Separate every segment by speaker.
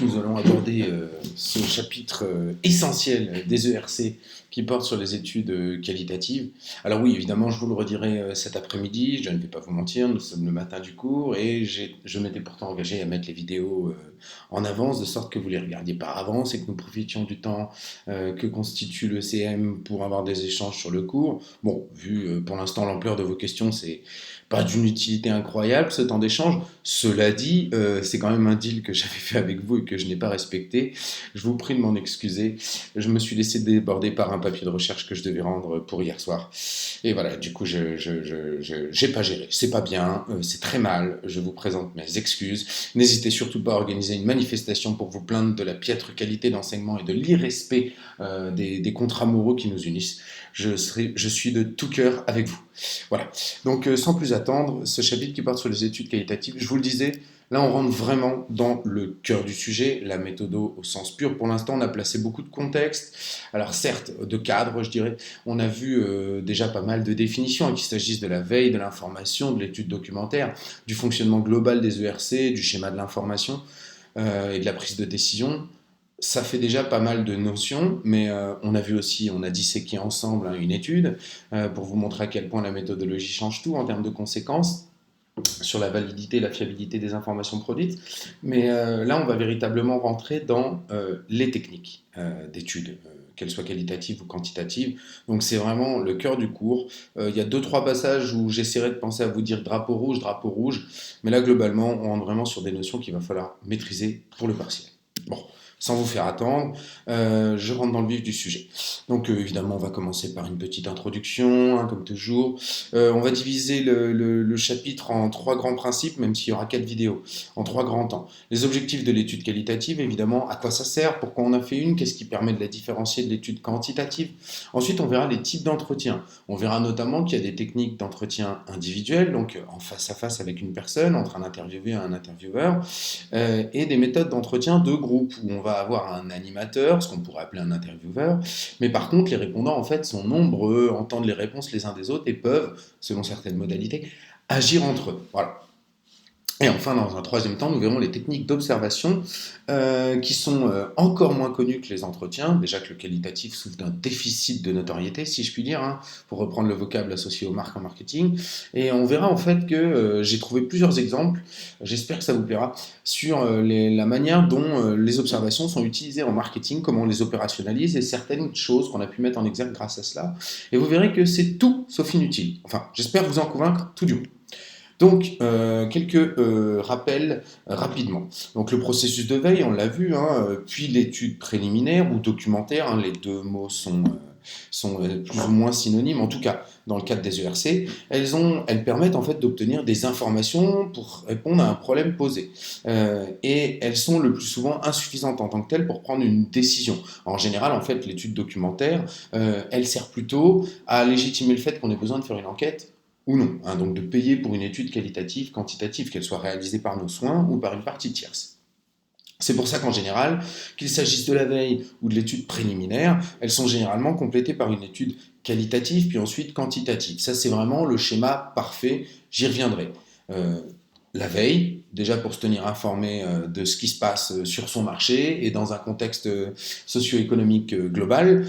Speaker 1: Nous allons aborder ce chapitre essentiel des ERC qui porte sur les études qualitatives. Alors oui, évidemment, je vous le redirai cet après-midi, je ne vais pas vous mentir, nous sommes le matin du cours et je m'étais pourtant engagé à mettre les vidéos en avance, de sorte que vous les regardiez par avance et que nous profitions du temps que constitue le CM pour avoir des échanges sur le cours. Bon, vu pour l'instant l'ampleur de vos questions, c'est pas d'une utilité incroyable ce temps d'échange. Cela dit, c'est quand même un deal que j'avais fait avec vous et que je n'ai pas respecté. Je vous prie de m'en excuser. Je me suis laissé déborder par un papier de recherche que je devais rendre pour hier soir. Et voilà, du coup, j'ai pas géré. C'est pas bien, c'est très mal. Je vous présente mes excuses. N'hésitez surtout pas à organiser une manifestation pour vous plaindre de la piètre qualité d'enseignement et de l'irrespect des contrats moraux qui nous unissent. Je suis de tout cœur avec vous. Voilà. Donc, sans plus attendre, ce chapitre qui porte sur les études qualitatives, je vous le disais, là, on rentre vraiment dans le cœur du sujet, la méthodo au sens pur. Pour l'instant, on a placé beaucoup de contexte. Alors, certes, de cadre, je dirais. On a vu déjà pas mal de définitions, qu'il s'agisse de la veille, de l'information, de l'étude documentaire, du fonctionnement global des ERC, du schéma de l'information et de la prise de décision. Ça fait déjà pas mal de notions, mais on a vu aussi, on a disséqué ensemble une étude pour vous montrer à quel point la méthodologie change tout en termes de conséquences sur la validité et la fiabilité des informations produites. Mais là, on va véritablement rentrer dans les techniques d'études, qu'elles soient qualitatives ou quantitatives. Donc c'est vraiment le cœur du cours. Il y a 2-3 passages où j'essaierai de penser à vous dire drapeau rouge, mais là, globalement, on rentre vraiment sur des notions qu'il va falloir maîtriser pour le partiel. Bon, sans vous faire attendre, je rentre dans le vif du sujet. Donc évidemment, on va commencer par une petite introduction, hein, comme toujours. On va diviser le chapitre en 3 grands principes, même s'il y aura 4 vidéos, en 3 grands temps. Les objectifs de l'étude qualitative, évidemment, à quoi ça sert, pourquoi on a fait une, qu'est-ce qui permet de la différencier de l'étude quantitative. Ensuite, on verra les types d'entretien. On verra notamment qu'il y a des techniques d'entretien individuel, donc en face à face avec une personne, entre un interviewé et un intervieweur, et des méthodes d'entretien de groupe, où on va avoir un animateur, ce qu'on pourrait appeler un intervieweur, mais par contre, les répondants, en fait, sont nombreux, entendent les réponses les uns des autres et peuvent, selon certaines modalités, agir entre eux. Voilà. Et enfin, dans un troisième temps, nous verrons les techniques d'observation qui sont encore moins connues que les entretiens. Déjà que le qualitatif souffre d'un déficit de notoriété, si je puis dire, hein, pour reprendre le vocable associé aux marques en marketing. Et on verra en fait que j'ai trouvé plusieurs exemples, j'espère que ça vous plaira, sur la manière dont les observations sont utilisées en marketing, comment on les opérationnalise et certaines choses qu'on a pu mettre en exergue grâce à cela. Et vous verrez que c'est tout sauf inutile. Enfin, j'espère vous en convaincre tout du moins. Donc, quelques rappels rapidement. Donc, le processus de veille, on l'a vu, hein, puis l'étude préliminaire ou documentaire, hein, les deux mots sont plus ou moins synonymes, en tout cas dans le cadre des ERC, elles permettent en fait d'obtenir des informations pour répondre à un problème posé. Et elles sont le plus souvent insuffisantes en tant que telles pour prendre une décision. En général, en fait, l'étude documentaire, elle sert plutôt à légitimer le fait qu'on ait besoin de faire une enquête ou non, hein, donc de payer pour une étude qualitative, quantitative, qu'elle soit réalisée par nos soins ou par une partie tierce. C'est pour ça qu'en général, qu'il s'agisse de la veille ou de l'étude préliminaire, elles sont généralement complétées par une étude qualitative puis ensuite quantitative. Ça, c'est vraiment le schéma parfait, j'y reviendrai. Euh, la veille, déjà pour se tenir informé de ce qui se passe sur son marché et dans un contexte socio-économique global,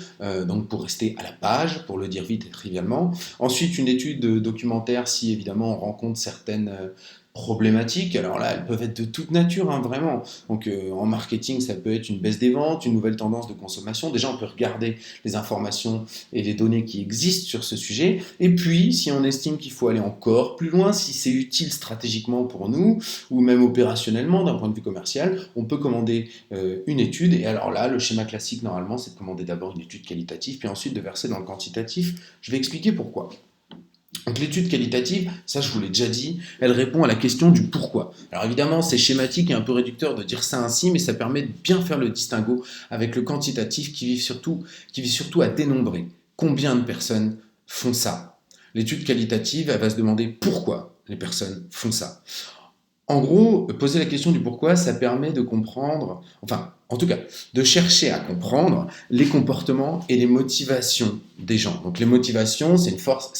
Speaker 1: donc pour rester à la page, pour le dire vite et trivialement. Ensuite, une étude documentaire si évidemment on rencontre certaines problématiques. Alors là, elles peuvent être de toute nature, hein, vraiment. Donc en marketing, ça peut être une baisse des ventes, une nouvelle tendance de consommation. Déjà, on peut regarder les informations et les données qui existent sur ce sujet. Et puis, si on estime qu'il faut aller encore plus loin, si c'est utile stratégiquement pour nous, ou même opérationnellement d'un point de vue commercial, on peut commander une étude. Et alors là, le schéma classique, normalement, c'est de commander d'abord une étude qualitative, puis ensuite de verser dans le quantitatif. Je vais expliquer pourquoi. Donc l'étude qualitative, ça je vous l'ai déjà dit, elle répond à la question du pourquoi. Alors évidemment c'est schématique et un peu réducteur de dire ça ainsi, mais ça permet de bien faire le distinguo avec le quantitatif qui vise surtout à dénombrer combien de personnes font ça. L'étude qualitative, elle va se demander pourquoi les personnes font ça. En gros, poser la question du pourquoi, ça permet de comprendre, enfin, en tout cas, de chercher à comprendre les comportements et les motivations des gens. Donc les motivations, c'est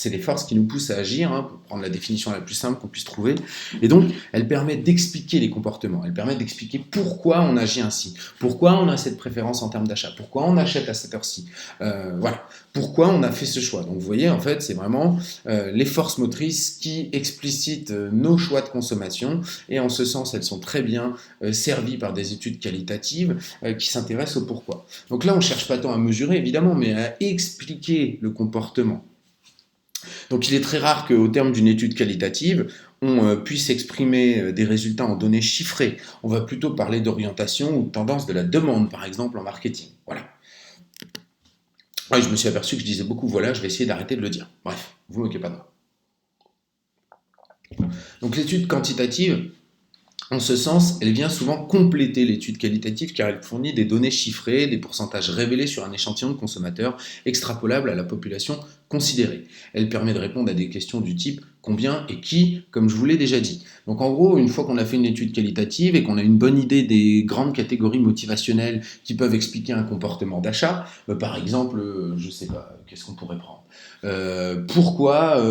Speaker 1: les forces qui nous poussent à agir, hein, pour prendre la définition la plus simple qu'on puisse trouver. Et donc, elles permettent d'expliquer les comportements, elles permettent d'expliquer pourquoi on agit ainsi, pourquoi on a cette préférence en termes d'achat, pourquoi on achète à cette heure-ci, voilà, pourquoi on a fait ce choix. Donc vous voyez, en fait, c'est vraiment les forces motrices qui explicitent nos choix de consommation, et en ce sens, elles sont très bien servies par des études qualitatives qui s'intéressent au pourquoi. Donc là, on ne cherche pas tant à mesurer, évidemment, mais à expliquer le comportement. Donc il est très rare qu'au terme d'une étude qualitative, on puisse exprimer des résultats en données chiffrées. On va plutôt parler d'orientation ou de tendance de la demande, par exemple, en marketing. Voilà. Ouais, je me suis aperçu que je disais beaucoup voilà, je vais essayer d'arrêter de le dire. Bref, vous ne moquez pas de moi. Donc l'étude quantitative, en ce sens, elle vient souvent compléter l'étude qualitative car elle fournit des données chiffrées, des pourcentages révélés sur un échantillon de consommateurs extrapolables à la population considérée. Elle permet de répondre à des questions du type combien et qui, comme je vous l'ai déjà dit. Donc en gros, une fois qu'on a fait une étude qualitative et qu'on a une bonne idée des grandes catégories motivationnelles qui peuvent expliquer un comportement d'achat, par exemple, je sais pas, qu'est-ce qu'on pourrait prendre pourquoi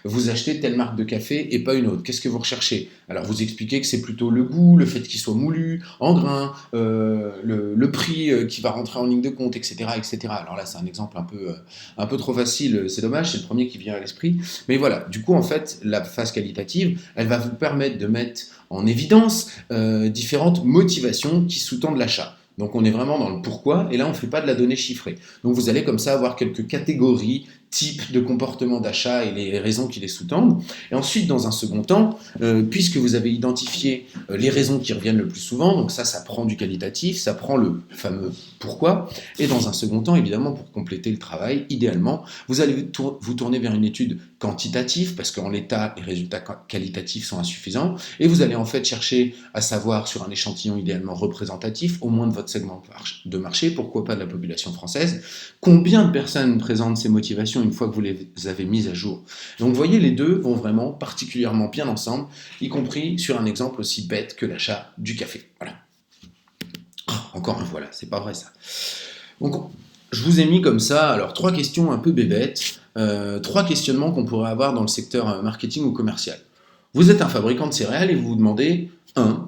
Speaker 1: vous achetez telle marque de café et pas une autre? Qu'est-ce que vous recherchez? Alors vous expliquez que c'est plutôt le goût, le fait qu'il soit moulu, en grain, le prix qui va rentrer en ligne de compte, etc., etc. Alors là, c'est un exemple un peu trop facile, c'est dommage, c'est le premier qui vient à l'esprit. Mais voilà, du coup, en fait, la phase qualitative, elle va vous permettre de mettre en évidence différentes motivations qui sous-tendent l'achat. Donc on est vraiment dans le pourquoi, et là on ne fait pas de la donnée chiffrée. Donc vous allez comme ça avoir quelques catégories, types de comportement d'achat et les raisons qui les sous-tendent. Et ensuite, dans un second temps, puisque vous avez identifié les raisons qui reviennent le plus souvent, donc ça prend du qualitatif, ça prend le fameux pourquoi, et dans un second temps, évidemment, pour compléter le travail, idéalement, vous allez vous tourner vers une étude quantitative, parce qu'en l'état, les résultats qualitatifs sont insuffisants, et vous allez en fait chercher à savoir sur un échantillon idéalement représentatif, au moins de votre segment de marché, pourquoi pas de la population française, combien de personnes présentent ces motivations une fois que vous les avez mises à jour. Donc vous voyez, les deux vont vraiment particulièrement bien ensemble, y compris sur un exemple aussi bête que l'achat du café. Voilà. Oh, encore un voilà, c'est pas vrai ça. Donc je vous ai mis comme ça, alors 3 questions un peu bébêtes, 3 questionnements qu'on pourrait avoir dans le secteur marketing ou commercial. Vous êtes un fabricant de céréales et vous vous demandez 1.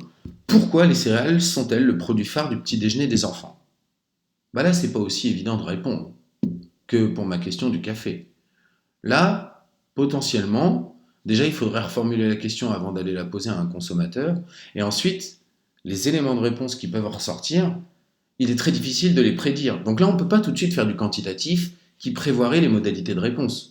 Speaker 1: Pourquoi les céréales sont-elles le produit phare du petit déjeuner des enfants? Bah là, c'est pas aussi évident de répondre que pour ma question du café. Là, potentiellement, déjà, il faudrait reformuler la question avant d'aller la poser à un consommateur. Et ensuite, les éléments de réponse qui peuvent ressortir, il est très difficile de les prédire. Donc là, on ne peut pas tout de suite faire du quantitatif qui prévoirait les modalités de réponse.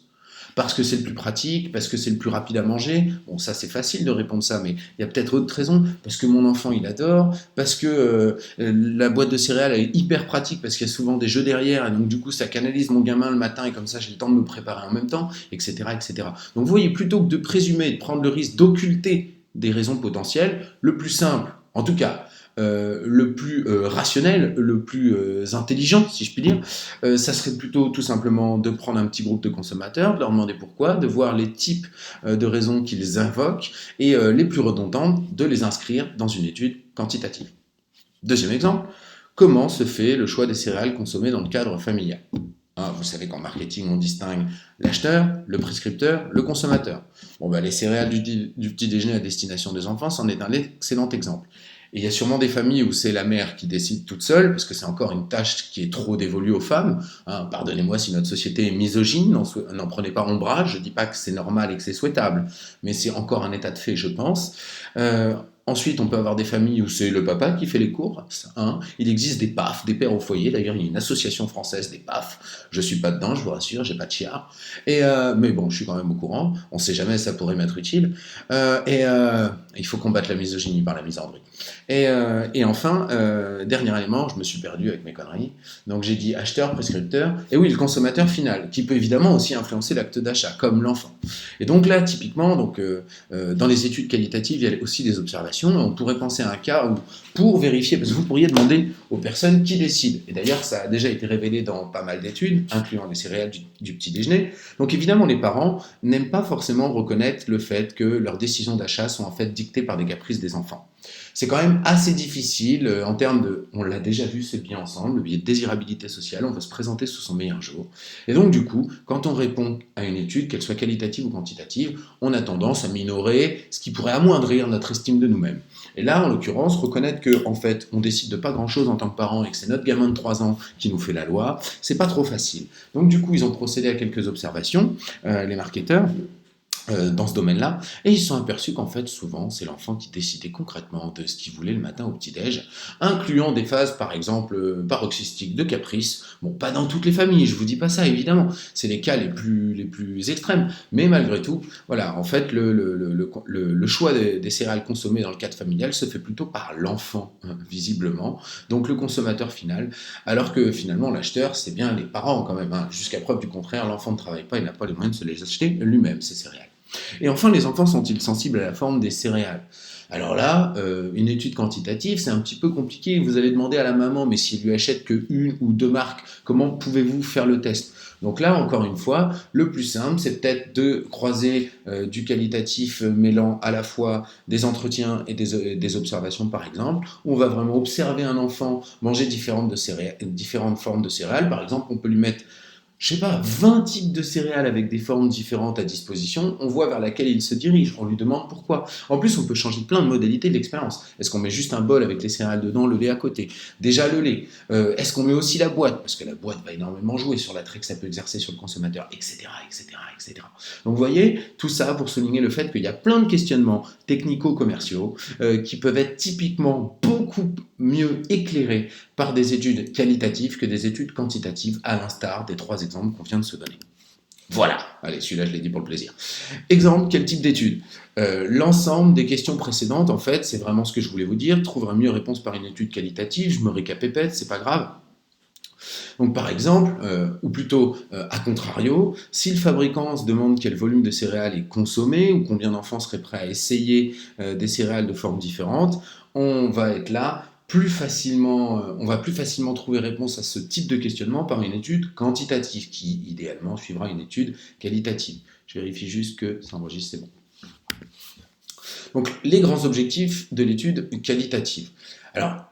Speaker 1: Parce que c'est le plus pratique, parce que c'est le plus rapide à manger. Bon, ça c'est facile de répondre ça, mais il y a peut-être autre raison. Parce que mon enfant il adore, parce que la boîte de céréales elle est hyper pratique, parce qu'il y a souvent des jeux derrière, et donc du coup ça canalise mon gamin le matin, et comme ça j'ai le temps de me préparer en même temps, etc. etc. Donc vous voyez, plutôt que de présumer et de prendre le risque d'occulter des raisons potentielles, le plus simple, en tout cas, le plus rationnel, le plus intelligent, si je puis dire, ça serait plutôt tout simplement de prendre un petit groupe de consommateurs, de leur demander pourquoi, de voir les types de raisons qu'ils invoquent et les plus redondantes, de les inscrire dans une étude quantitative. Deuxième exemple, comment se fait le choix des céréales consommées dans le cadre familial? Hein, vous savez qu'en marketing, on distingue l'acheteur, le prescripteur, le consommateur. Bon, ben, les céréales du petit déjeuner à destination des enfants, c'en est un excellent exemple. Et il y a sûrement des familles où c'est la mère qui décide toute seule, parce que c'est encore une tâche qui est trop dévolue aux femmes. Hein, pardonnez-moi si notre société est misogyne, n'en prenez pas ombrage, je ne dis pas que c'est normal et que c'est souhaitable, mais c'est encore un état de fait, je pense. Ensuite, on peut avoir des familles où c'est le papa qui fait les courses. Hein. Il existe des PAF, des pères au foyer. D'ailleurs, il y a une association française des PAF. Je ne suis pas dedans, je vous rassure, j'ai pas de chiard. Mais bon, je suis quand même au courant. On ne sait jamais, ça pourrait m'être utile. Il faut combattre la misogynie par la misandrie. Et enfin, dernier élément, je me suis perdu avec mes conneries. Donc j'ai dit acheteur, prescripteur. Et oui, le consommateur final, qui peut évidemment aussi influencer l'acte d'achat, comme l'enfant. Et donc là, typiquement, dans les études qualitatives, il y a aussi des observations. On pourrait penser à un cas où, pour vérifier, parce que vous pourriez demander aux personnes qui décident. Et d'ailleurs, ça a déjà été révélé dans pas mal d'études, incluant les céréales du petit déjeuner. Donc évidemment, les parents n'aiment pas forcément reconnaître le fait que leurs décisions d'achat sont en fait dictées par des caprices des enfants. C'est quand même assez difficile en termes de, on l'a déjà vu ce biais ensemble, le biais de désirabilité sociale, on veut se présenter sous son meilleur jour. Et donc du coup, quand on répond à une étude, qu'elle soit qualitative ou quantitative, on a tendance à minorer ce qui pourrait amoindrir notre estime de nous-mêmes. Et là, en l'occurrence, reconnaître que en fait, on décide de pas grand-chose en tant que parent et que c'est notre gamin de 3 ans qui nous fait la loi, c'est pas trop facile. Donc du coup, ils ont procédé à quelques observations, les marketeurs, dans ce domaine-là, et ils se sont aperçus qu'en fait, souvent, c'est l'enfant qui décidait concrètement de ce qu'il voulait le matin au petit-déj, incluant des phases, par exemple, paroxystiques de caprice. Bon, pas dans toutes les familles, je vous dis pas ça, évidemment, c'est les cas les plus extrêmes, mais malgré tout, voilà, en fait, le choix des céréales consommées dans le cadre familial se fait plutôt par l'enfant, visiblement, donc le consommateur final, alors que finalement, l'acheteur, c'est bien les parents quand même, hein. Jusqu'à preuve du contraire, l'enfant ne travaille pas, il n'a pas les moyens de se les acheter lui-même, ces céréales. Et enfin, les enfants sont-ils sensibles à la forme des céréales? Alors là, une étude quantitative, c'est un petit peu compliqué. Vous allez demander à la maman, mais s'il lui achète que une ou deux marques, comment pouvez-vous faire le test? Donc là, encore une fois, le plus simple, c'est peut-être de croiser du qualitatif mêlant à la fois des entretiens et des observations, par exemple, où on va vraiment observer un enfant manger différentes formes de céréales. Par exemple, on peut lui mettre, je sais pas, 20 types de céréales avec des formes différentes à disposition, on voit vers laquelle il se dirige, on lui demande pourquoi. En plus, on peut changer plein de modalités de l'expérience. Est-ce qu'on met juste un bol avec les céréales dedans, le lait à côté? Déjà le lait. Est-ce qu'on met aussi la boîte? Parce que la boîte va énormément jouer sur l'attrait que ça peut exercer sur le consommateur, etc., etc., etc. Donc vous voyez, tout ça pour souligner le fait qu'il y a plein de questionnements technico-commerciaux qui peuvent être typiquement beaucoup mieux éclairés par des études qualitatives que des études quantitatives, à l'instar des 3 exemples qu'on vient de se donner. Voilà, allez, celui-là je l'ai dit pour le plaisir. Exemple, quel type d'étude? L'ensemble des questions précédentes, en fait, c'est vraiment ce que je voulais vous dire, trouvera mieux réponse par une étude qualitative, je me récapépète, c'est pas grave. Donc par exemple, ou plutôt à contrario, si le fabricant se demande quel volume de céréales est consommé ou combien d'enfants seraient prêts à essayer des céréales de formes différentes, on va être là plus facilement, on va plus facilement trouver réponse à ce type de questionnement par une étude quantitative qui idéalement suivra une étude qualitative. Je vérifie juste que ça enregistre, c'est bon. Donc les grands objectifs de l'étude qualitative. Alors,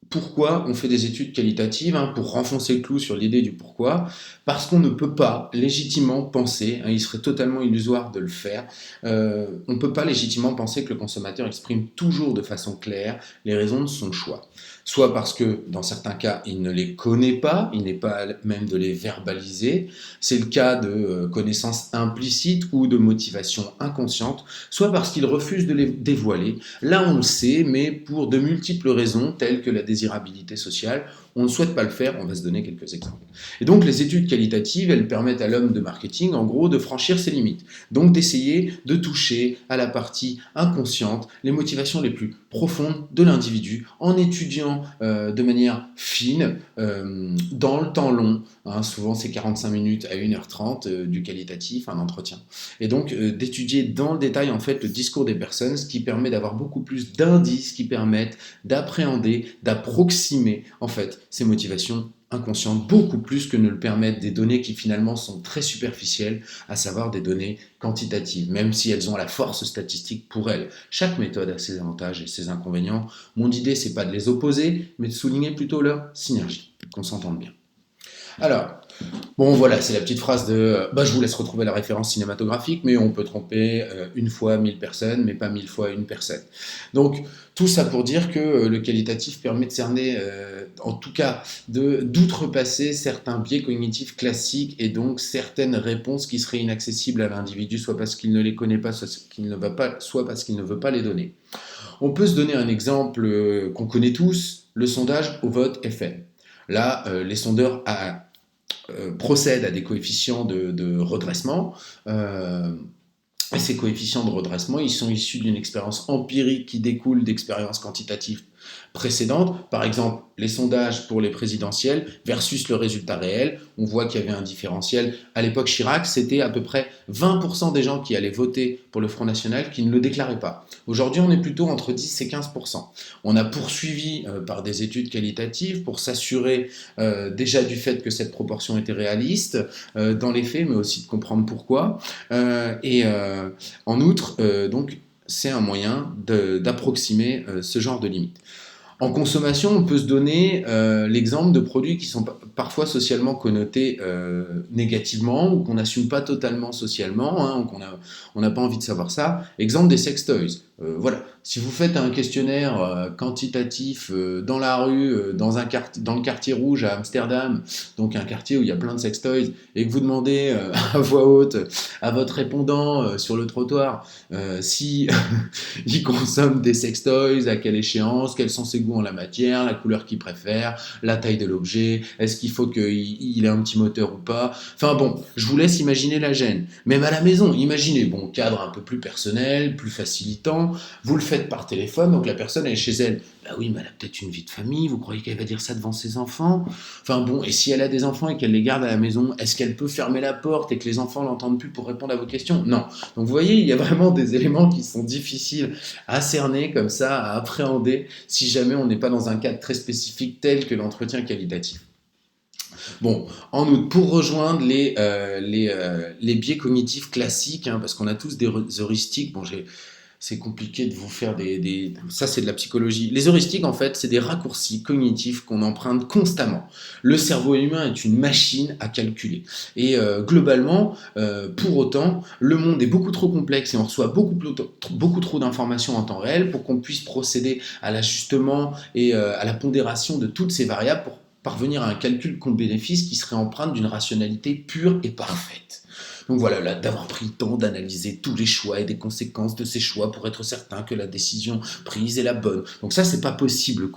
Speaker 1: pourquoi on fait des études qualitatives, hein, pour renfoncer le clou sur l'idée du pourquoi, parce qu'on ne peut pas légitimement penser, hein, il serait totalement illusoire de le faire, on ne peut pas légitimement penser que le consommateur exprime toujours de façon claire les raisons de son choix. Soit parce que dans certains cas il ne les connaît pas, il n'est pas même de les verbaliser, c'est le cas de connaissances implicites ou de motivations inconscientes, soit parce qu'il refuse de les dévoiler. Là on le sait, mais pour de multiples raisons telles que la désirabilité sociale, on ne souhaite pas le faire, on va se donner quelques exemples. Et donc les études qualitatives, elles permettent à l'homme de marketing, en gros, de franchir ses limites. Donc d'essayer de toucher à la partie inconsciente, les motivations les plus profondes de l'individu, en étudiant de manière fine, dans le temps long, hein, souvent c'est 45 minutes à 1h30 du qualitatif, un entretien. Et donc d'étudier dans le détail en fait le discours des personnes, ce qui permet d'avoir beaucoup plus d'indices qui permettent d'appréhender, d'approximer en fait ces motivations inconscientes, beaucoup plus que ne le permettent des données qui finalement sont très superficielles, à savoir des données quantitatives, même si elles ont la force statistique pour elles. Chaque méthode a ses avantages et ses inconvénients. Mon idée, c'est pas de les opposer, mais de souligner plutôt leur synergie, qu'on s'entende bien. Alors, bon voilà, c'est la petite phrase de je vous laisse retrouver la référence cinématographique, mais on peut tromper une fois 1000 personnes, mais pas 1000 fois une personne. Donc, tout ça pour dire que le qualitatif permet de cerner, en tout cas, d'outrepasser certains biais cognitifs classiques et donc certaines réponses qui seraient inaccessibles à l'individu, soit parce qu'il ne les connaît pas, soit parce qu'il ne veut pas les donner. On peut se donner un exemple qu'on connaît tous, le sondage au vote FM. Là, les sondeurs procèdent à des coefficients de redressement. Et ces coefficients de redressement, ils sont issus d'une expérience empirique qui découle d'expériences quantitatives précédentes. Par exemple, les sondages pour les présidentielles versus le résultat réel. On voit qu'il y avait un différentiel. À l'époque Chirac, c'était à peu près 20% des gens qui allaient voter pour le Front National qui ne le déclaraient pas. Aujourd'hui, on est plutôt entre 10 et 15%. On a poursuivi par des études qualitatives pour s'assurer déjà du fait que cette proportion était réaliste dans les faits, mais aussi de comprendre pourquoi. En outre, donc, c'est un moyen d'approximer ce genre de limite. En consommation, on peut se donner l'exemple de produits qui sont parfois socialement connotés négativement ou qu'on n'assume pas totalement socialement, hein, ou on n'a pas envie de savoir ça. Exemple des sextoys. Voilà. Si vous faites un questionnaire quantitatif dans la rue, dans le quartier rouge à Amsterdam, donc un quartier où il y a plein de sextoys, et que vous demandez à voix haute à votre répondant sur le trottoir si il consomme des sextoys, à quelle échéance, quels sont ses goûts en la matière, la couleur qu'il préfère, la taille de l'objet, est-ce qu'il faut qu'il ait un petit moteur ou pas. Enfin bon, je vous laisse imaginer la gêne. Même à la maison, imaginez, bon, cadre un peu plus personnel, plus facilitant, vous le faites par téléphone, donc la personne elle est chez elle. Bah oui, mais elle a peut-être une vie de famille, vous croyez qu'elle va dire ça devant ses enfants? Enfin bon, et si elle a des enfants et qu'elle les garde à la maison, est-ce qu'elle peut fermer la porte et que les enfants l'entendent plus pour répondre à vos questions? Non. Donc vous voyez, il y a vraiment des éléments qui sont difficiles à cerner comme ça, à appréhender, si jamais on n'est pas dans un cadre très spécifique tel que l'entretien qualitatif. Bon, en outre, pour rejoindre les biais cognitifs classiques, hein, parce qu'on a tous des heuristiques, bon, c'est compliqué de vous faire Ça, c'est de la psychologie. Les heuristiques, en fait, c'est des raccourcis cognitifs qu'on emprunte constamment. Le cerveau humain est une machine à calculer. Et globalement, pour autant, le monde est beaucoup trop complexe et on reçoit beaucoup trop d'informations en temps réel pour qu'on puisse procéder à l'ajustement et à la pondération de toutes ces variables pour parvenir à un calcul compte-bénéfice qui serait empreinte d'une rationalité pure et parfaite. Donc voilà, là, d'avoir pris le temps d'analyser tous les choix et des conséquences de ces choix pour être certain que la décision prise est la bonne. Donc ça, c'est pas possible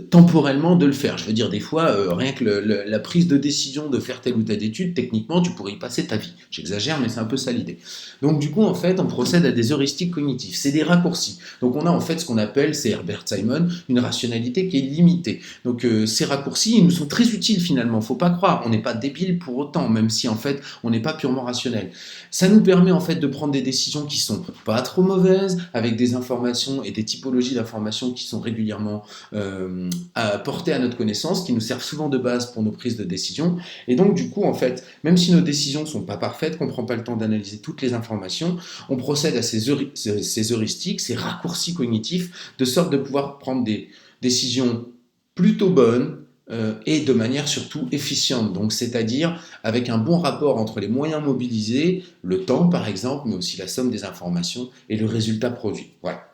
Speaker 1: temporellement de le faire. Je veux dire, des fois, rien que la prise de décision de faire telle ou telle étude, techniquement, tu pourrais y passer ta vie. J'exagère, mais c'est un peu ça l'idée. Donc du coup, en fait, on procède à des heuristiques cognitifs. C'est des raccourcis. Donc on a en fait ce qu'on appelle, c'est Herbert Simon, une rationalité qui est limitée. Donc ces raccourcis, ils nous sont très utiles finalement. Faut pas croire, on n'est pas débile pour autant, même si en fait, on n'est pas purement rationnel. Ça nous permet en fait de prendre des décisions qui sont pas trop mauvaises, avec des informations et des typologies d'informations qui sont régulièrement portées à notre connaissance, qui nous servent souvent de base pour nos prises de décision. Et donc du coup, en fait, même si nos décisions sont pas parfaites, qu'on prend pas le temps d'analyser toutes les informations, on procède à ces heuristiques, ces raccourcis cognitifs, de sorte de pouvoir prendre des décisions plutôt bonnes, et de manière surtout efficiente, donc c'est-à-dire avec un bon rapport entre les moyens mobilisés, le temps par exemple, mais aussi la somme des informations et le résultat produit. Voilà.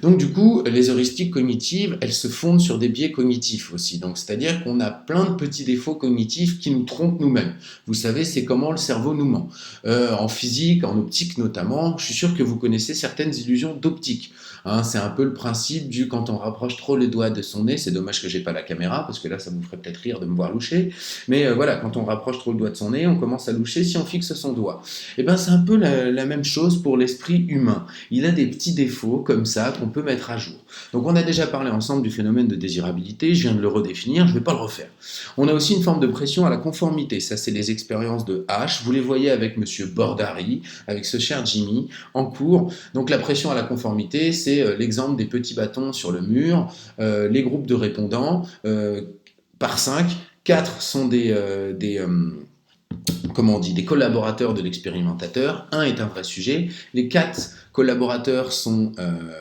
Speaker 1: Donc du coup, les heuristiques cognitives, elles se fondent sur des biais cognitifs aussi. Donc c'est-à-dire qu'on a plein de petits défauts cognitifs qui nous trompent nous-mêmes. Vous savez, c'est comment le cerveau nous ment. En physique, en optique notamment, je suis sûr que vous connaissez certaines illusions d'optique. Hein, c'est un peu le principe du quand on rapproche trop les doigts de son nez, c'est dommage que j'ai pas la caméra parce que là ça vous ferait peut-être rire de me voir loucher, mais voilà, quand on rapproche trop le doigt de son nez, on commence à loucher si on fixe son doigt. Et ben c'est un peu la même chose pour l'esprit humain. Il a des petits défauts comme ça qu'on peut mettre à jour. Donc on a déjà parlé ensemble du phénomène de désirabilité, je viens de le redéfinir, je ne vais pas le refaire. On a aussi une forme de pression à la conformité, ça c'est les expériences de H, vous les voyez avec monsieur Bordary, avec ce cher Jimmy, en cours. Donc la pression à la conformité, c'est l'exemple des petits bâtons sur le mur, les groupes de répondants, par 5, 4 sont comment on dit, des collaborateurs de l'expérimentateur, un est un vrai sujet, les 4 collaborateurs sont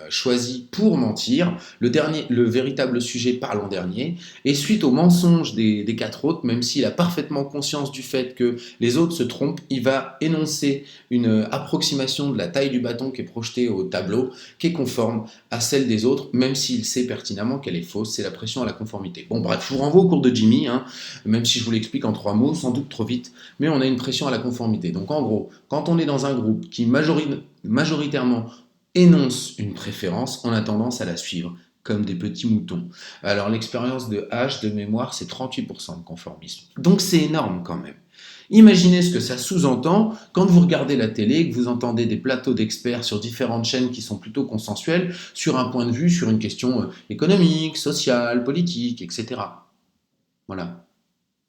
Speaker 1: choisis pour mentir, le véritable sujet parle en dernier, et suite au mensonge des 4 autres, même s'il a parfaitement conscience du fait que les autres se trompent, il va énoncer une approximation de la taille du bâton qui est projetée au tableau, qui est conforme à celle des autres, même s'il sait pertinemment qu'elle est fausse, c'est la pression à la conformité. Bon bref, je vous renvoie au cours de Jimmy, hein, même si je vous l'explique en 3 mots, sans doute trop vite, mais on a une pression à la conformité. Donc en gros, quand on est dans un groupe qui majoritairement énonce une préférence, on a tendance à la suivre comme des petits moutons. Alors l'expérience de H de mémoire, c'est 38% de conformisme. Donc c'est énorme quand même. Imaginez ce que ça sous-entend quand vous regardez la télé et que vous entendez des plateaux d'experts sur différentes chaînes qui sont plutôt consensuels sur un point de vue, sur une question économique, sociale, politique, etc. Voilà.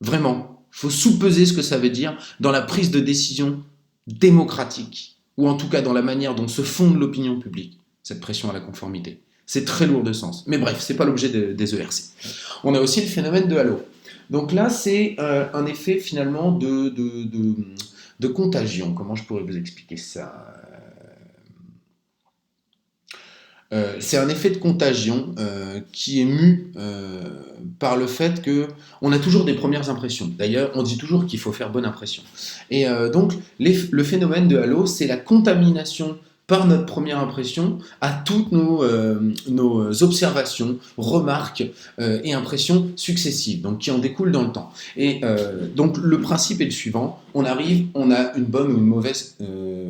Speaker 1: Vraiment, il faut sous-peser ce que ça veut dire dans la prise de décision démocratique, ou en tout cas dans la manière dont se fonde l'opinion publique, cette pression à la conformité. C'est très lourd de sens. Mais bref, ce n'est pas l'objet des ERC. On a aussi le phénomène de halo. Donc là, c'est un effet finalement de contagion. Comment je pourrais vous expliquer ça ? C'est un effet de contagion qui est mu par le fait que on a toujours des premières impressions. D'ailleurs, on dit toujours qu'il faut faire bonne impression. Et donc, le phénomène de halo, c'est la contamination par notre première impression à toutes nos observations, remarques et impressions successives, donc qui en découlent dans le temps. Et donc le principe est le suivant, on arrive, on a une bonne ou une mauvaise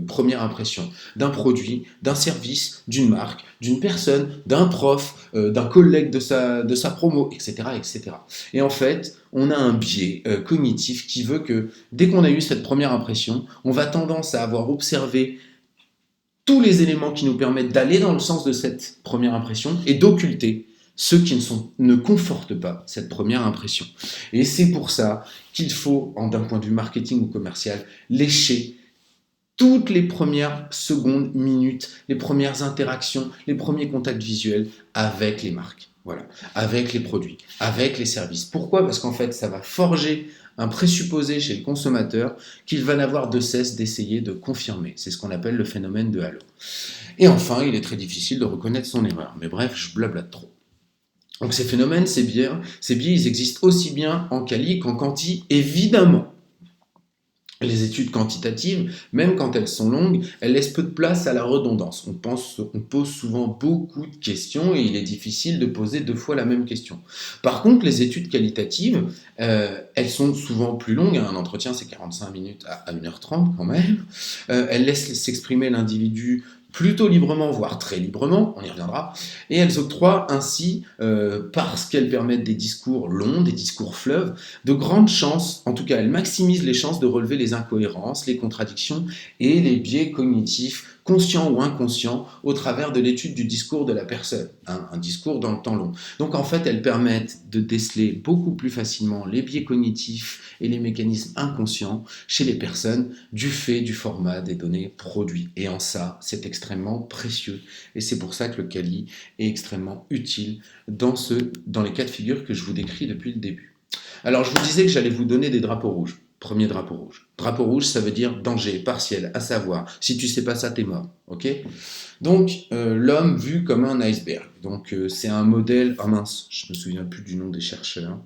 Speaker 1: première impression d'un produit, d'un service, d'une marque, d'une personne, d'un prof, d'un collègue de sa promo, etc., etc. Et en fait, on a un biais cognitif qui veut que dès qu'on a eu cette première impression, on va tendance à avoir observé tous les éléments qui nous permettent d'aller dans le sens de cette première impression et d'occulter ceux qui ne confortent pas cette première impression. Et c'est pour ça qu'il faut, d'un point de vue marketing ou commercial, lécher toutes les premières secondes, minutes, les premières interactions, les premiers contacts visuels avec les marques, voilà, avec les produits, avec les services. Pourquoi ? Parce qu'en fait, ça va forger un présupposé chez le consommateur qu'il va n'avoir de cesse d'essayer de confirmer. C'est ce qu'on appelle le phénomène de halo. Et enfin, il est très difficile de reconnaître son erreur. Mais bref, je blablate trop. Donc ces phénomènes, ces biais, ils existent aussi bien en quali qu'en quanti, évidemment. Les études quantitatives, même quand elles sont longues, elles laissent peu de place à la redondance. On pose souvent beaucoup de questions et il est difficile de poser 2 fois la même question. Par contre, les études qualitatives, elles sont souvent plus longues. Un entretien, c'est 45 minutes à 1h30 quand même. Elles laissent s'exprimer l'individu plutôt librement, voire très librement, on y reviendra, et elles octroient ainsi, parce qu'elles permettent des discours longs, des discours fleuves, de grandes chances, en tout cas elles maximisent les chances de relever les incohérences, les contradictions et les biais cognitifs, conscients ou inconscients, au travers de l'étude du discours de la personne, un discours dans le temps long. Donc en fait, elles permettent de déceler beaucoup plus facilement les biais cognitifs et les mécanismes inconscients chez les personnes du fait du format des données produits. Et en ça, c'est extrêmement précieux. Et c'est pour ça que le quali est extrêmement utile dans les cas de figure que je vous décris depuis le début. Alors, je vous disais que j'allais vous donner des drapeaux rouges. Premier drapeau rouge. Drapeau rouge, ça veut dire danger partiel, à savoir, si tu sais pas ça, t'es mort. Ok ? Donc, l'homme vu comme un iceberg. Donc, c'est un modèle. Ah mince, je me souviens plus du nom des chercheurs.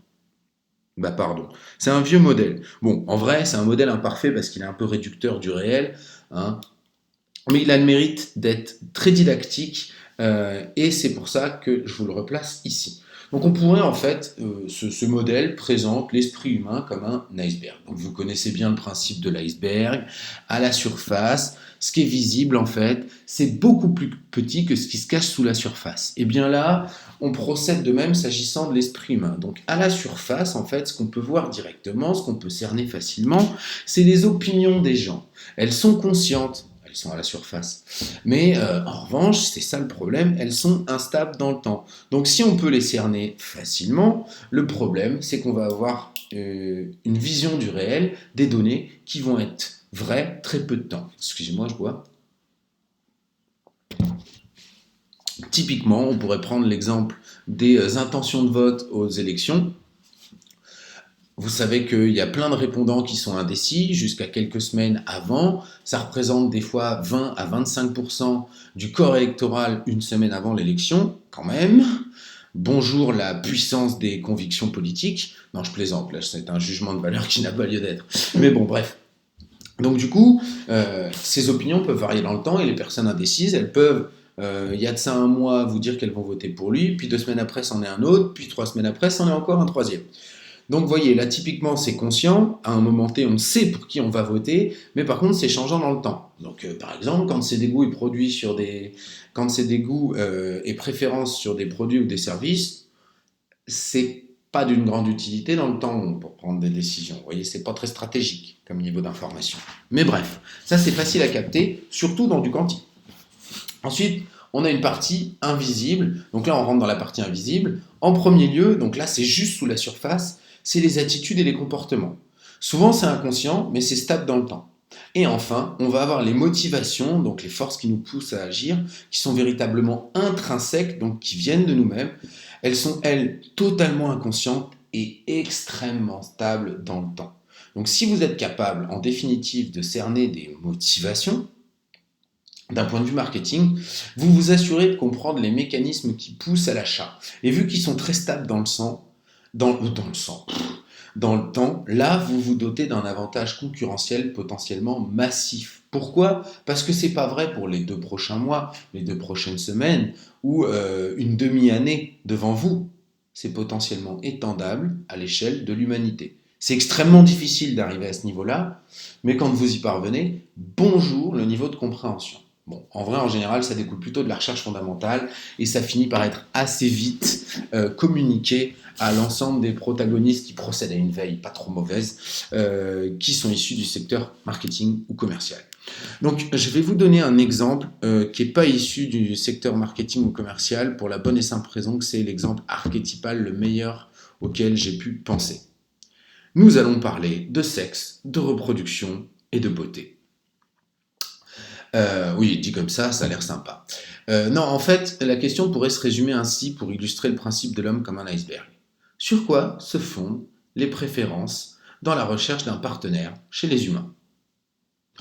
Speaker 1: Bah pardon. C'est un vieux modèle. Bon, en vrai, c'est un modèle imparfait parce qu'il est un peu réducteur du réel, hein, mais il a le mérite d'être très didactique et c'est pour ça que je vous le replace ici. Donc on pourrait en fait, ce modèle présente l'esprit humain comme un iceberg. Donc vous connaissez bien le principe de l'iceberg. À la surface, ce qui est visible en fait, c'est beaucoup plus petit que ce qui se cache sous la surface. Et bien là, on procède de même s'agissant de l'esprit humain. Donc à la surface, en fait, ce qu'on peut voir directement, ce qu'on peut cerner facilement, c'est les opinions des gens. Elles sont conscientes. Elles sont à la surface. Mais en revanche, c'est ça le problème, elles sont instables dans le temps. Donc si on peut les cerner facilement, le problème, c'est qu'on va avoir une vision du réel, des données qui vont être vraies très peu de temps. Excusez-moi, je bois. Typiquement, on pourrait prendre l'exemple des intentions de vote aux élections. Vous savez qu'il y a plein de répondants qui sont indécis jusqu'à quelques semaines avant. Ça représente des fois 20 à 25% du corps électoral une semaine avant l'élection, quand même. Bonjour la puissance des convictions politiques. Non, je plaisante, là c'est un jugement de valeur qui n'a pas lieu d'être. Mais bon, bref. Donc du coup, ces opinions peuvent varier dans le temps et les personnes indécises, elles peuvent, il y a de ça un mois, vous dire qu'elles vont voter pour lui, puis 2 semaines après, c'en est un autre, puis 3 semaines après, c'en est encore un troisième. Donc, vous voyez, là, typiquement, c'est conscient. À un moment T, on sait pour qui on va voter, mais par contre, c'est changeant dans le temps. Donc, par exemple, quand c'est des goûts et produits quand c'est des goûts et préférences sur des produits ou des services, c'est pas d'une grande utilité dans le temps pour prendre des décisions. Vous voyez, c'est pas très stratégique comme niveau d'information. Mais bref, ça, c'est facile à capter, surtout dans du quanti. Ensuite, on a une partie invisible. Donc là, on rentre dans la partie invisible. En premier lieu, donc là, c'est juste sous la surface, c'est les attitudes et les comportements. Souvent, c'est inconscient, mais c'est stable dans le temps. Et enfin, on va avoir les motivations, donc les forces qui nous poussent à agir, qui sont véritablement intrinsèques, donc qui viennent de nous-mêmes. Elles sont, elles, totalement inconscientes et extrêmement stables dans le temps. Donc si vous êtes capable, en définitive, de cerner des motivations, d'un point de vue marketing, vous vous assurez de comprendre les mécanismes qui poussent à l'achat. Et vu qu'ils sont très stables dans le sang, dans le temps, là, vous vous dotez d'un avantage concurrentiel potentiellement massif. Pourquoi? Parce que c'est pas vrai pour les 2 prochains mois, les 2 prochaines semaines ou une demi-année devant vous. C'est potentiellement étendable à l'échelle de l'humanité. C'est extrêmement difficile d'arriver à ce niveau-là, mais quand vous y parvenez, bonjour le niveau de compréhension. Bon, en vrai, en général, ça découle plutôt de la recherche fondamentale et ça finit par être assez vite communiqué à l'ensemble des protagonistes qui procèdent à une veille pas trop mauvaise, qui sont issus du secteur marketing ou commercial. Donc, je vais vous donner un exemple qui n'est pas issu du secteur marketing ou commercial pour la bonne et simple raison que c'est l'exemple archétypal le meilleur auquel j'ai pu penser. Nous allons parler de sexe, de reproduction et de beauté. Oui, dit comme ça a l'air sympa. Non, en fait, la question pourrait se résumer ainsi pour illustrer le principe de l'homme comme un iceberg. Sur quoi se fondent les préférences dans la recherche d'un partenaire chez les humains?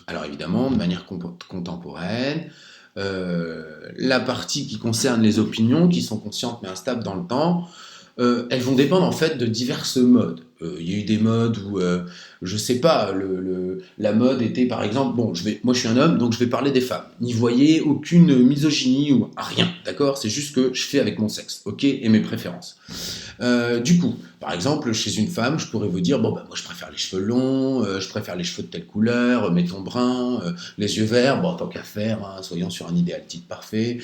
Speaker 1: Alors évidemment, de manière contemporaine, la partie qui concerne les opinions, qui sont conscientes mais instables dans le temps, elles vont dépendre en fait de diverses modes. Il y a eu des modes où, je sais pas, la mode était par exemple, bon, moi je suis un homme, donc je vais parler des femmes. N'y voyez aucune misogynie ou rien, d'accord? C'est juste que je fais avec mon sexe, ok, et mes préférences. Du coup, par exemple, chez une femme, je pourrais vous dire, bon, bah, moi je préfère les cheveux longs, je préfère les cheveux de telle couleur, mettons brun, les yeux verts, bon, tant qu'à faire, hein, soyons sur un idéal type parfait.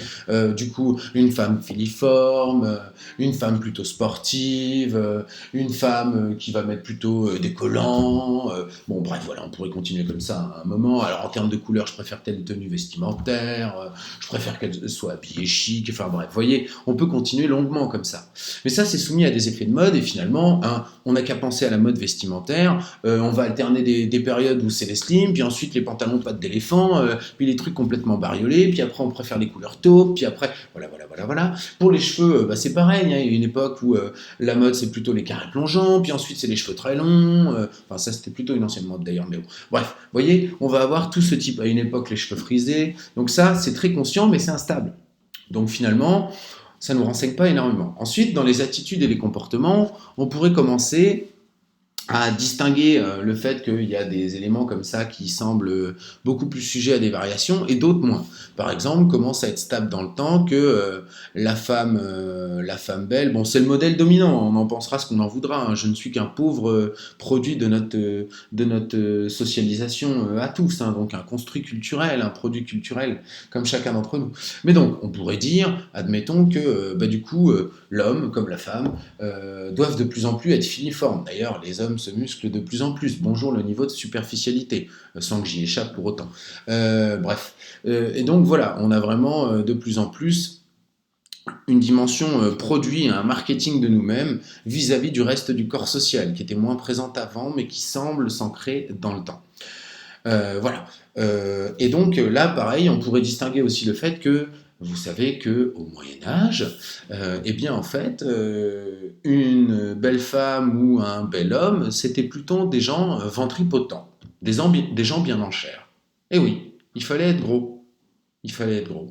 Speaker 1: Du coup, une femme filiforme, une femme plutôt sportive, une femme qui va mettre plutôt des collants. Bon, bref, voilà, on pourrait continuer comme ça à un moment. Alors, en termes de couleur, je préfère telle tenue vestimentaire, je préfère qu'elle soit habillée chic, enfin bref, vous voyez, on peut continuer longuement comme ça. Mais ça, c'est soumis à des effets de mode, et finalement, hein, on n'a qu'à penser à la mode vestimentaire, on va alterner des périodes où c'est les slims, puis ensuite les pantalons de pattes d'éléphant, puis les trucs complètement bariolés, puis après on préfère les couleurs taupes, puis après, voilà. Pour les cheveux, bah, c'est pareil, hein, il y a une époque où la mode c'est plutôt les carrés plongeants, puis ensuite c'est les cheveux très longs, enfin ça c'était plutôt une ancienne mode d'ailleurs, mais bon. Bref, vous voyez, on va avoir tout ce type, à une époque les cheveux frisés, donc ça c'est très conscient mais c'est instable. Donc finalement, ça ne nous renseigne pas énormément. Ensuite, dans les attitudes et les comportements, on pourrait commencer à distinguer le fait qu'il y a des éléments comme ça qui semblent beaucoup plus sujets à des variations et d'autres moins. Par exemple, commence à être stable dans le temps que la femme belle, bon c'est le modèle dominant, on en pensera ce qu'on en voudra, hein. Je ne suis qu'un pauvre produit de notre socialisation à tous, hein. Donc un construit culturel, un produit culturel comme chacun d'entre nous. Mais donc on pourrait dire, admettons que du coup l'homme comme la femme doivent de plus en plus être filiformes. D'ailleurs, les hommes se musclent de plus en plus. Bonjour le niveau de superficialité, sans que j'y échappe pour autant. Bref. Et donc voilà, on a vraiment de plus en plus une dimension produit, un marketing de nous-mêmes vis-à-vis du reste du corps social, qui était moins présente avant, mais qui semble s'ancrer dans le temps. Voilà. Et donc là, pareil, on pourrait distinguer aussi le fait que vous savez que au Moyen Âge, eh bien en fait, une belle femme ou un bel homme, c'était plutôt des gens ventripotents, des gens bien en chair. Et oui, il fallait être gros. Il fallait être gros.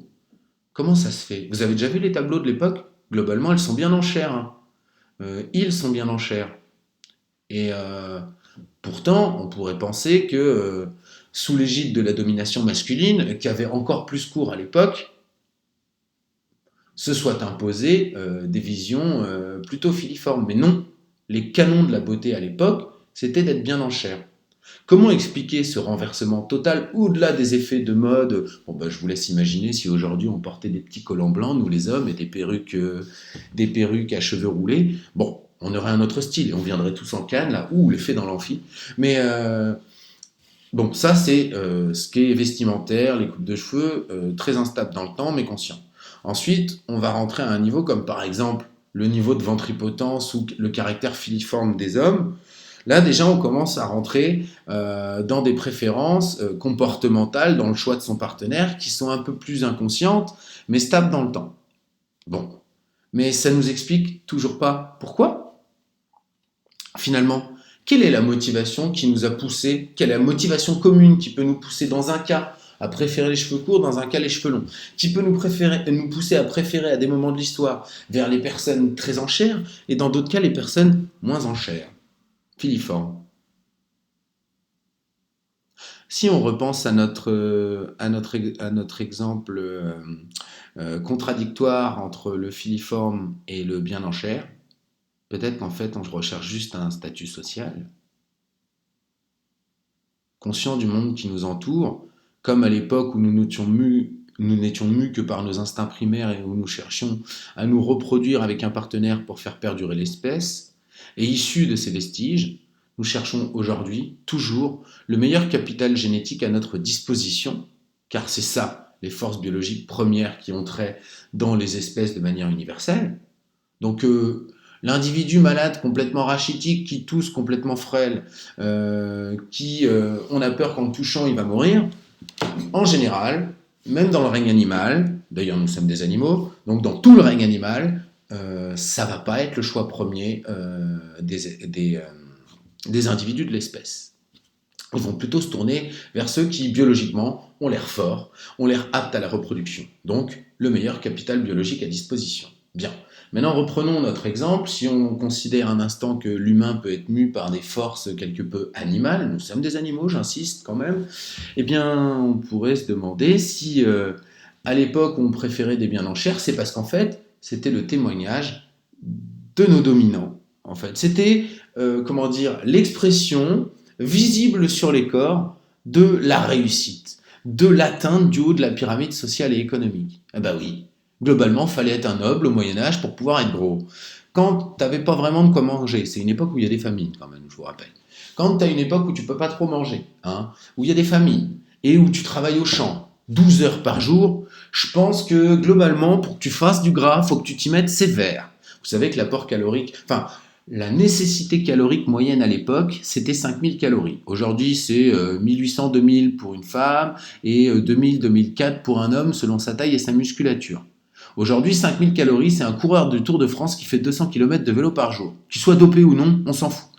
Speaker 1: Comment ça se fait? Vous avez déjà vu les tableaux de l'époque? Globalement, elles sont bien en chair, hein. Ils sont bien en chair. Et pourtant, on pourrait penser que sous l'égide de la domination masculine, qui avait encore plus cours à l'époque, se soient imposées des visions plutôt filiformes. Mais non, les canons de la beauté à l'époque, c'était d'être bien en chair. Comment expliquer ce renversement total au-delà des effets de mode? Bon, je vous laisse imaginer si aujourd'hui on portait des petits collants blancs, nous les hommes, et des perruques à cheveux roulés. Bon, on aurait un autre style et on viendrait tous en canne, là, ou les faits dans l'amphi. Mais bon, ça c'est ce qui est vestimentaire, les coupes de cheveux, très instable dans le temps, mais conscient. Ensuite, on va rentrer à un niveau comme par exemple le niveau de ventripotence ou le caractère filiforme des hommes. Là, déjà, on commence à rentrer dans des préférences comportementales dans le choix de son partenaire qui sont un peu plus inconscientes, mais stables dans le temps. Bon. Mais ça nous explique toujours pas pourquoi. Finalement, quelle est la motivation qui nous a poussé? Quelle est la motivation commune qui peut nous pousser dans un cas à préférer les cheveux courts dans un cas les cheveux longs, qui peut nous pousser à préférer à des moments de l'histoire vers les personnes très en chair et dans d'autres cas les personnes moins en chair, filiformes. Si on repense à notre exemple contradictoire entre le filiforme et le bien en chair, peut-être qu'en fait on recherche juste un statut social, conscient du monde qui nous entoure, comme à l'époque où nous n'étions mus que par nos instincts primaires et où nous cherchions à nous reproduire avec un partenaire pour faire perdurer l'espèce, et issus de ces vestiges, nous cherchons aujourd'hui, toujours, le meilleur capital génétique à notre disposition, car c'est ça, les forces biologiques premières qui ont trait dans les espèces de manière universelle. Donc, l'individu malade, complètement rachitique, qui tousse complètement frêle, on a peur qu'en le touchant, il va mourir, en général, même dans le règne animal, d'ailleurs nous sommes des animaux, donc dans tout le règne animal, ça ne va pas être le choix premier des individus de l'espèce. Ils vont plutôt se tourner vers ceux qui, biologiquement, ont l'air forts, ont l'air aptes à la reproduction. Donc, le meilleur capital biologique à disposition. Bien. Maintenant, reprenons notre exemple. Si on considère un instant que l'humain peut être mu par des forces quelque peu animales, nous sommes des animaux, j'insiste quand même, eh bien, on pourrait se demander si, à l'époque, on préférait des biens en chair, c'est parce qu'en fait, c'était le témoignage de nos dominants. En fait, c'était, l'expression visible sur les corps de la réussite, de l'atteinte du haut de la pyramide sociale et économique. Eh ben oui, globalement, fallait être un noble au Moyen-Âge pour pouvoir être gros. Quand tu n'avais pas vraiment de quoi manger, c'est une époque où il y a des famines quand même, je vous rappelle. Quand tu as une époque où tu peux pas trop manger, où il y a des famines, et où tu travailles au champ 12 heures par jour, je pense que globalement, pour que tu fasses du gras, il faut que tu t'y mettes sévère. Vous savez que l'apport calorique, la nécessité calorique moyenne à l'époque, c'était 5000 calories. Aujourd'hui, c'est 1800-2000 pour une femme et 2000-2004 pour un homme selon sa taille et sa musculature. Aujourd'hui, 5000 calories, c'est un coureur de Tour de France qui fait 200 km de vélo par jour. Qu'il soit dopé ou non, on s'en fout.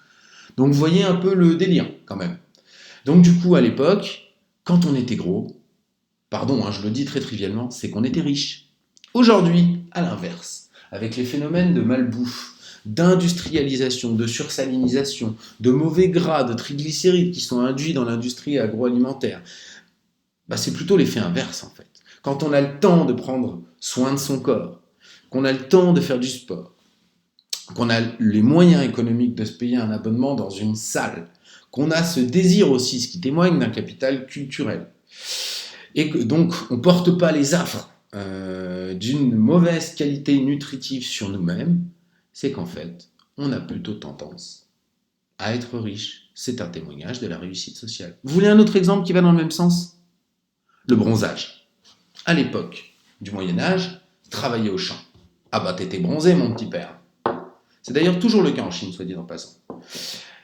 Speaker 1: Donc vous voyez un peu le délire quand même. Donc du coup, à l'époque, quand on était gros, pardon, je le dis très trivialement, c'est qu'on était riche. Aujourd'hui, à l'inverse, avec les phénomènes de malbouffe, d'industrialisation, de sursalinisation, de mauvais gras, de triglycérides qui sont induits dans l'industrie agroalimentaire, c'est plutôt l'effet inverse en fait. Quand on a le temps de prendre soin de son corps, qu'on a le temps de faire du sport, qu'on a les moyens économiques de se payer un abonnement dans une salle, qu'on a ce désir aussi, ce qui témoigne d'un capital culturel, et que donc on ne porte pas les affres d'une mauvaise qualité nutritive sur nous-mêmes, c'est qu'en fait, on a plutôt tendance à être riche. C'est un témoignage de la réussite sociale. Vous voulez un autre exemple qui va dans le même sens ? Le bronzage. À l'époque du Moyen-Âge, travailler au champ. Ah bah t'étais bronzé mon petit père. C'est d'ailleurs toujours le cas en Chine, soit dit en passant.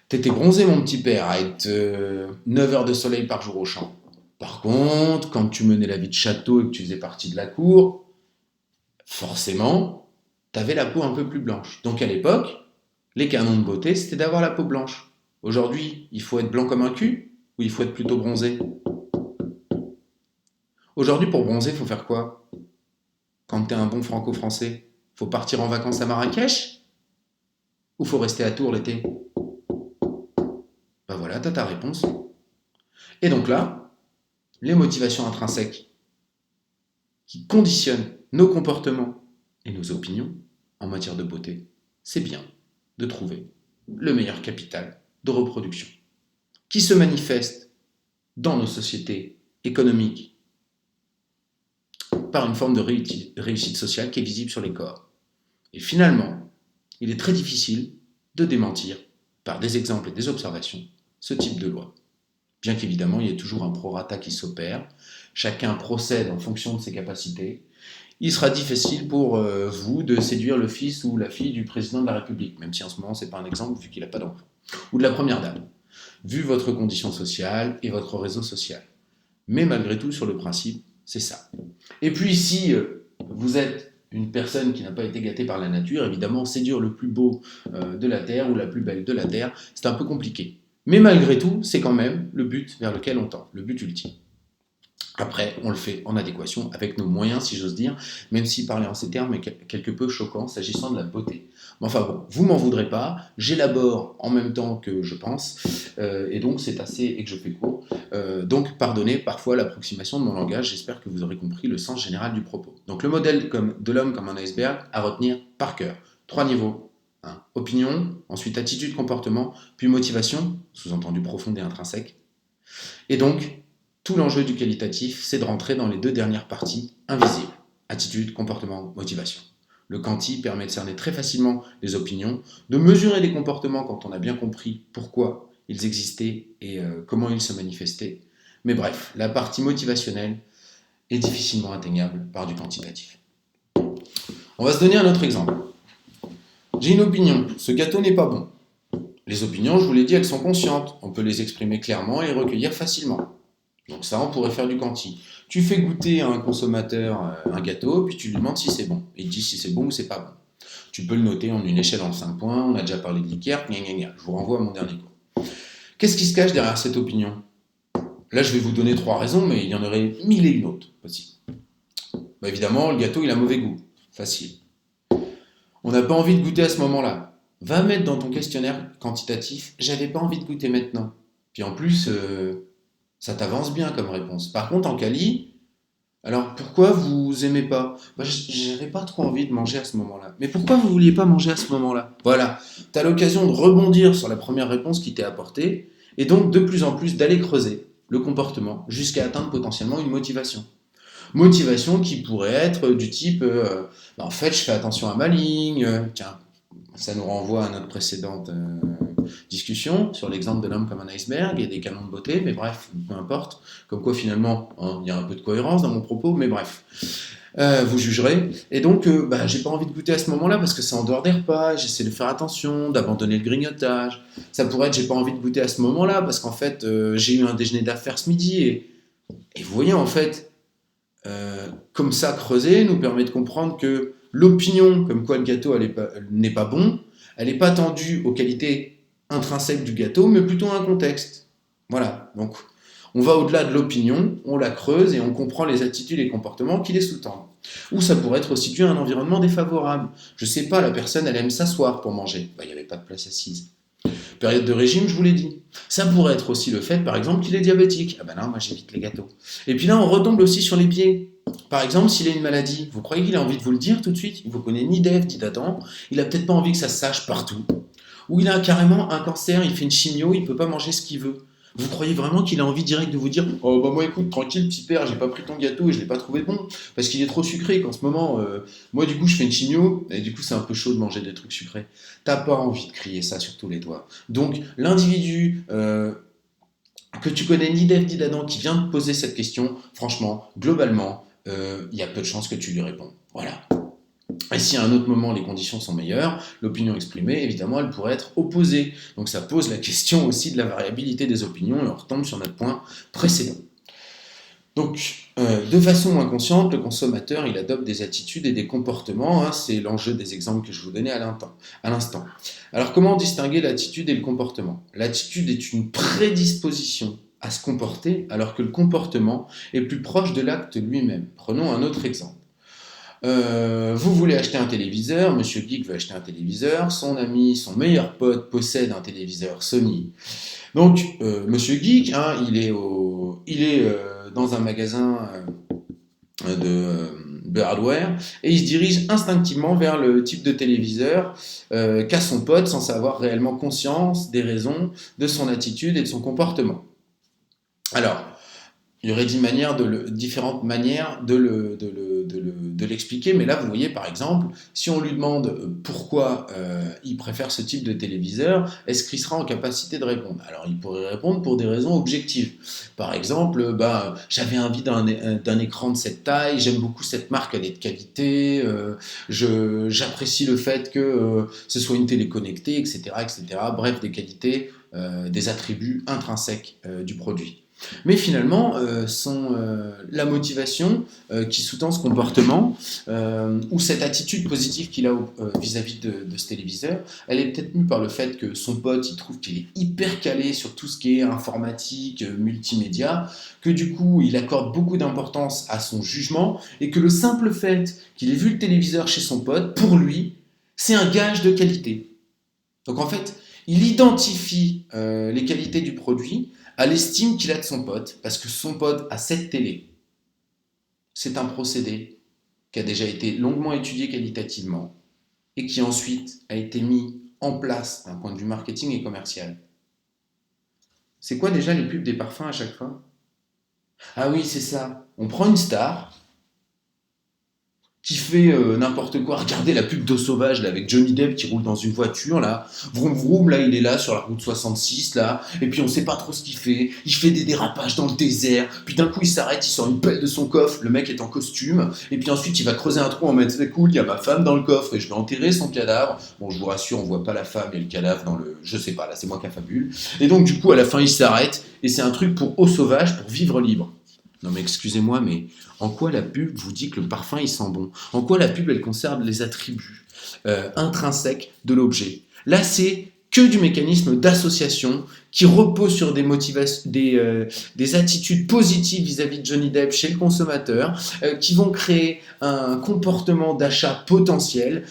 Speaker 1: T'étais bronzé mon petit père à être 9 heures de soleil par jour au champ. Par contre, quand tu menais la vie de château et que tu faisais partie de la cour, forcément, t'avais la peau un peu plus blanche. Donc à l'époque, les canons de beauté, c'était d'avoir la peau blanche. Aujourd'hui, il faut être blanc comme un cul ou il faut être plutôt bronzé ? Aujourd'hui, pour bronzer, il faut faire quoi ? Quand t'es un bon franco-français, faut partir en vacances à Marrakech ? Ou faut rester à Tours l'été ? Ben voilà, t'as ta réponse. Et donc là, les motivations intrinsèques qui conditionnent nos comportements et nos opinions en matière de beauté, c'est bien de trouver le meilleur capital de reproduction qui se manifeste dans nos sociétés économiques par une forme de réussite sociale qui est visible sur les corps. Et finalement, il est très difficile de démentir, par des exemples et des observations, ce type de loi. Bien qu'évidemment, il y ait toujours un prorata qui s'opère, chacun procède en fonction de ses capacités, il sera difficile pour vous de séduire le fils ou la fille du président de la République, même si en ce moment ce n'est pas un exemple vu qu'il n'a pas d'enfant, ou de la première dame, vu votre condition sociale et votre réseau social. Mais malgré tout, sur le principe, c'est ça. Et puis si vous êtes une personne qui n'a pas été gâtée par la nature, évidemment, séduire le plus beau de la Terre ou la plus belle de la Terre, c'est un peu compliqué. Mais malgré tout, c'est quand même le but vers lequel on tend, le but ultime. Après, on le fait en adéquation avec nos moyens, si j'ose dire, même si parler en ces termes est quelque peu choquant s'agissant de la beauté. Mais enfin bon, vous m'en voudrez pas, j'élabore en même temps que je pense, et donc c'est assez, et que je fais court. Donc pardonnez parfois l'approximation de mon langage, j'espère que vous aurez compris le sens général du propos. Donc le modèle de l'homme comme un iceberg à retenir par cœur. 3 niveaux. Opinion, ensuite attitude, comportement, puis motivation, sous-entendu profonde et intrinsèque. Et donc, tout l'enjeu du qualitatif, c'est de rentrer dans les 2 dernières parties invisibles, attitude, comportement, motivation. Le quanti permet de cerner très facilement les opinions, de mesurer les comportements quand on a bien compris pourquoi ils existaient et comment ils se manifestaient. Mais bref, la partie motivationnelle est difficilement atteignable par du quantitatif. On va se donner un autre exemple. J'ai une opinion, ce gâteau n'est pas bon. Les opinions, je vous l'ai dit, elles sont conscientes. On peut les exprimer clairement et les recueillir facilement. Donc ça, on pourrait faire du quanti. Tu fais goûter à un consommateur un gâteau, puis tu lui demandes si c'est bon. Il te dit si c'est bon ou c'est pas bon. Tu peux le noter en une échelle en 5 points. On a déjà parlé de Likert. Je vous renvoie à mon dernier cours. Qu'est-ce qui se cache derrière cette opinion? Là, je vais vous donner 3 raisons, mais il y en aurait 1000 et une autres aussi. Évidemment, le gâteau, il a mauvais goût. Facile. On n'a pas envie de goûter à ce moment-là. Va mettre dans ton questionnaire quantitatif, j'avais pas envie de goûter maintenant. Puis en plus, ça t'avance bien comme réponse. Par contre, en quali, alors pourquoi vous aimez pas? J'avais pas trop envie de manger à ce moment-là. Mais pourquoi vous vouliez pas manger à ce moment-là? Voilà, tu as l'occasion de rebondir sur la première réponse qui t'est apportée, et donc de plus en plus d'aller creuser le comportement jusqu'à atteindre potentiellement une motivation. Motivation qui pourrait être du type en fait, je fais attention à ma ligne. Tiens, ça nous renvoie à notre précédente discussion sur l'exemple de l'homme comme un iceberg et des canons de beauté, mais bref, peu importe. Comme quoi, finalement, il y a un peu de cohérence dans mon propos, mais bref. Vous jugerez. Et donc, j'ai pas envie de goûter à ce moment-là parce que c'est en dehors des repas, j'essaie de faire attention, d'abandonner le grignotage. Ça pourrait être, j'ai pas envie de goûter à ce moment-là parce qu'en fait, j'ai eu un déjeuner d'affaires ce midi et vous voyez, en fait, comme ça, creuser nous permet de comprendre que l'opinion, comme quoi le gâteau n'est pas bon, elle n'est pas tendue aux qualités intrinsèques du gâteau, mais plutôt à un contexte. Voilà, donc on va au-delà de l'opinion, on la creuse et on comprend les attitudes et les comportements qui les sous-tendent. Ou ça pourrait être aussi dû à un environnement défavorable. Je sais pas, la personne, elle aime s'asseoir pour manger. Il n'y avait pas de place assise. Période de régime, je vous l'ai dit. Ça pourrait être aussi le fait, par exemple, qu'il est diabétique. Ah ben non, moi j'évite les gâteaux. Et puis là, on retombe aussi sur les biais. Par exemple, s'il a une maladie, vous croyez qu'il a envie de vous le dire tout de suite? Il ne vous connaît ni d'Ève ni d'Adam. Il n'a peut-être pas envie que ça se sache partout. Ou il a carrément un cancer, il fait une chimio, il ne peut pas manger ce qu'il veut. Vous croyez vraiment qu'il a envie direct de vous dire oh bah moi écoute tranquille petit père, j'ai pas pris ton gâteau et je l'ai pas trouvé bon parce qu'il est trop sucré qu'en ce moment moi du coup je fais une chimio et du coup c'est un peu chaud de manger des trucs sucrés. T'as pas envie de crier ça sur tous les toits. Donc l'individu que tu connais ni d'Ève ni d'Adam qui vient te poser cette question, franchement, globalement, il y a peu de chances que tu lui réponds. Voilà. Et si à un autre moment les conditions sont meilleures, l'opinion exprimée, évidemment, elle pourrait être opposée. Donc ça pose la question aussi de la variabilité des opinions et on retombe sur notre point précédent. Donc, de façon inconsciente, le consommateur, il adopte des attitudes et des comportements. C'est l'enjeu des exemples que je vous donnais à l'instant. Alors, comment distinguer l'attitude et le comportement? L'attitude est une prédisposition à se comporter, alors que le comportement est plus proche de l'acte lui-même. Prenons un autre exemple. Vous voulez acheter un téléviseur, Monsieur Geek veut acheter un téléviseur, son ami, son meilleur pote possède un téléviseur Sony. Donc, Monsieur Geek, il est dans un magasin de hardware et il se dirige instinctivement vers le type de téléviseur qu'a son pote sans avoir réellement conscience des raisons de son attitude et de son comportement. Alors, il y aurait différentes manières de l'expliquer, mais là, vous voyez, par exemple, si on lui demande pourquoi il préfère ce type de téléviseur, est-ce qu'il sera en capacité de répondre? Alors, il pourrait répondre pour des raisons objectives. Par exemple, j'avais envie d'un écran de cette taille, j'aime beaucoup cette marque, elle est de qualité, j'apprécie le fait que ce soit une télé connectée, etc., etc. Bref, des qualités, des attributs intrinsèques du produit. Mais finalement, la motivation qui sous-tend ce comportement, ou cette attitude positive qu'il a vis-à-vis de ce téléviseur, elle est peut-être mue par le fait que son pote, il trouve qu'il est hyper calé sur tout ce qui est informatique, multimédia, que du coup, il accorde beaucoup d'importance à son jugement, et que le simple fait qu'il ait vu le téléviseur chez son pote, pour lui, c'est un gage de qualité. Donc en fait, il identifie les qualités du produit à l'estime qu'il a de son pote, parce que son pote a cette télé. C'est un procédé qui a déjà été longuement étudié qualitativement et qui ensuite a été mis en place d'un point de vue marketing et commercial. C'est quoi déjà les pubs des parfums à chaque fois? Ah oui, c'est ça. On prend une star qui fait n'importe quoi. Regardez la pub d'eau sauvage là, avec Johnny Depp qui roule dans une voiture là. Vroom vroom, là il est là sur la route 66 là. Et puis on sait pas trop ce qu'il fait. Il fait des dérapages dans le désert. Puis d'un coup il s'arrête, il sort une pelle de son coffre. Le mec est en costume. Et puis ensuite il va creuser un trou en mode c'est cool, il y a ma femme dans le coffre et je vais enterrer son cadavre. Bon, je vous rassure, on voit pas la femme et le cadavre dans le. Je sais pas, là c'est moi qui affabule. Et donc du coup à la fin il s'arrête. Et c'est un truc pour eau sauvage, pour vivre libre. Non mais excusez-moi, mais en quoi la pub vous dit que le parfum il sent bon? En quoi la pub elle conserve les attributs intrinsèques de l'objet? Là c'est que du mécanisme d'association qui repose sur des motivations, des attitudes positives vis-à-vis de Johnny Depp chez le consommateur, qui vont créer un comportement d'achat potentiel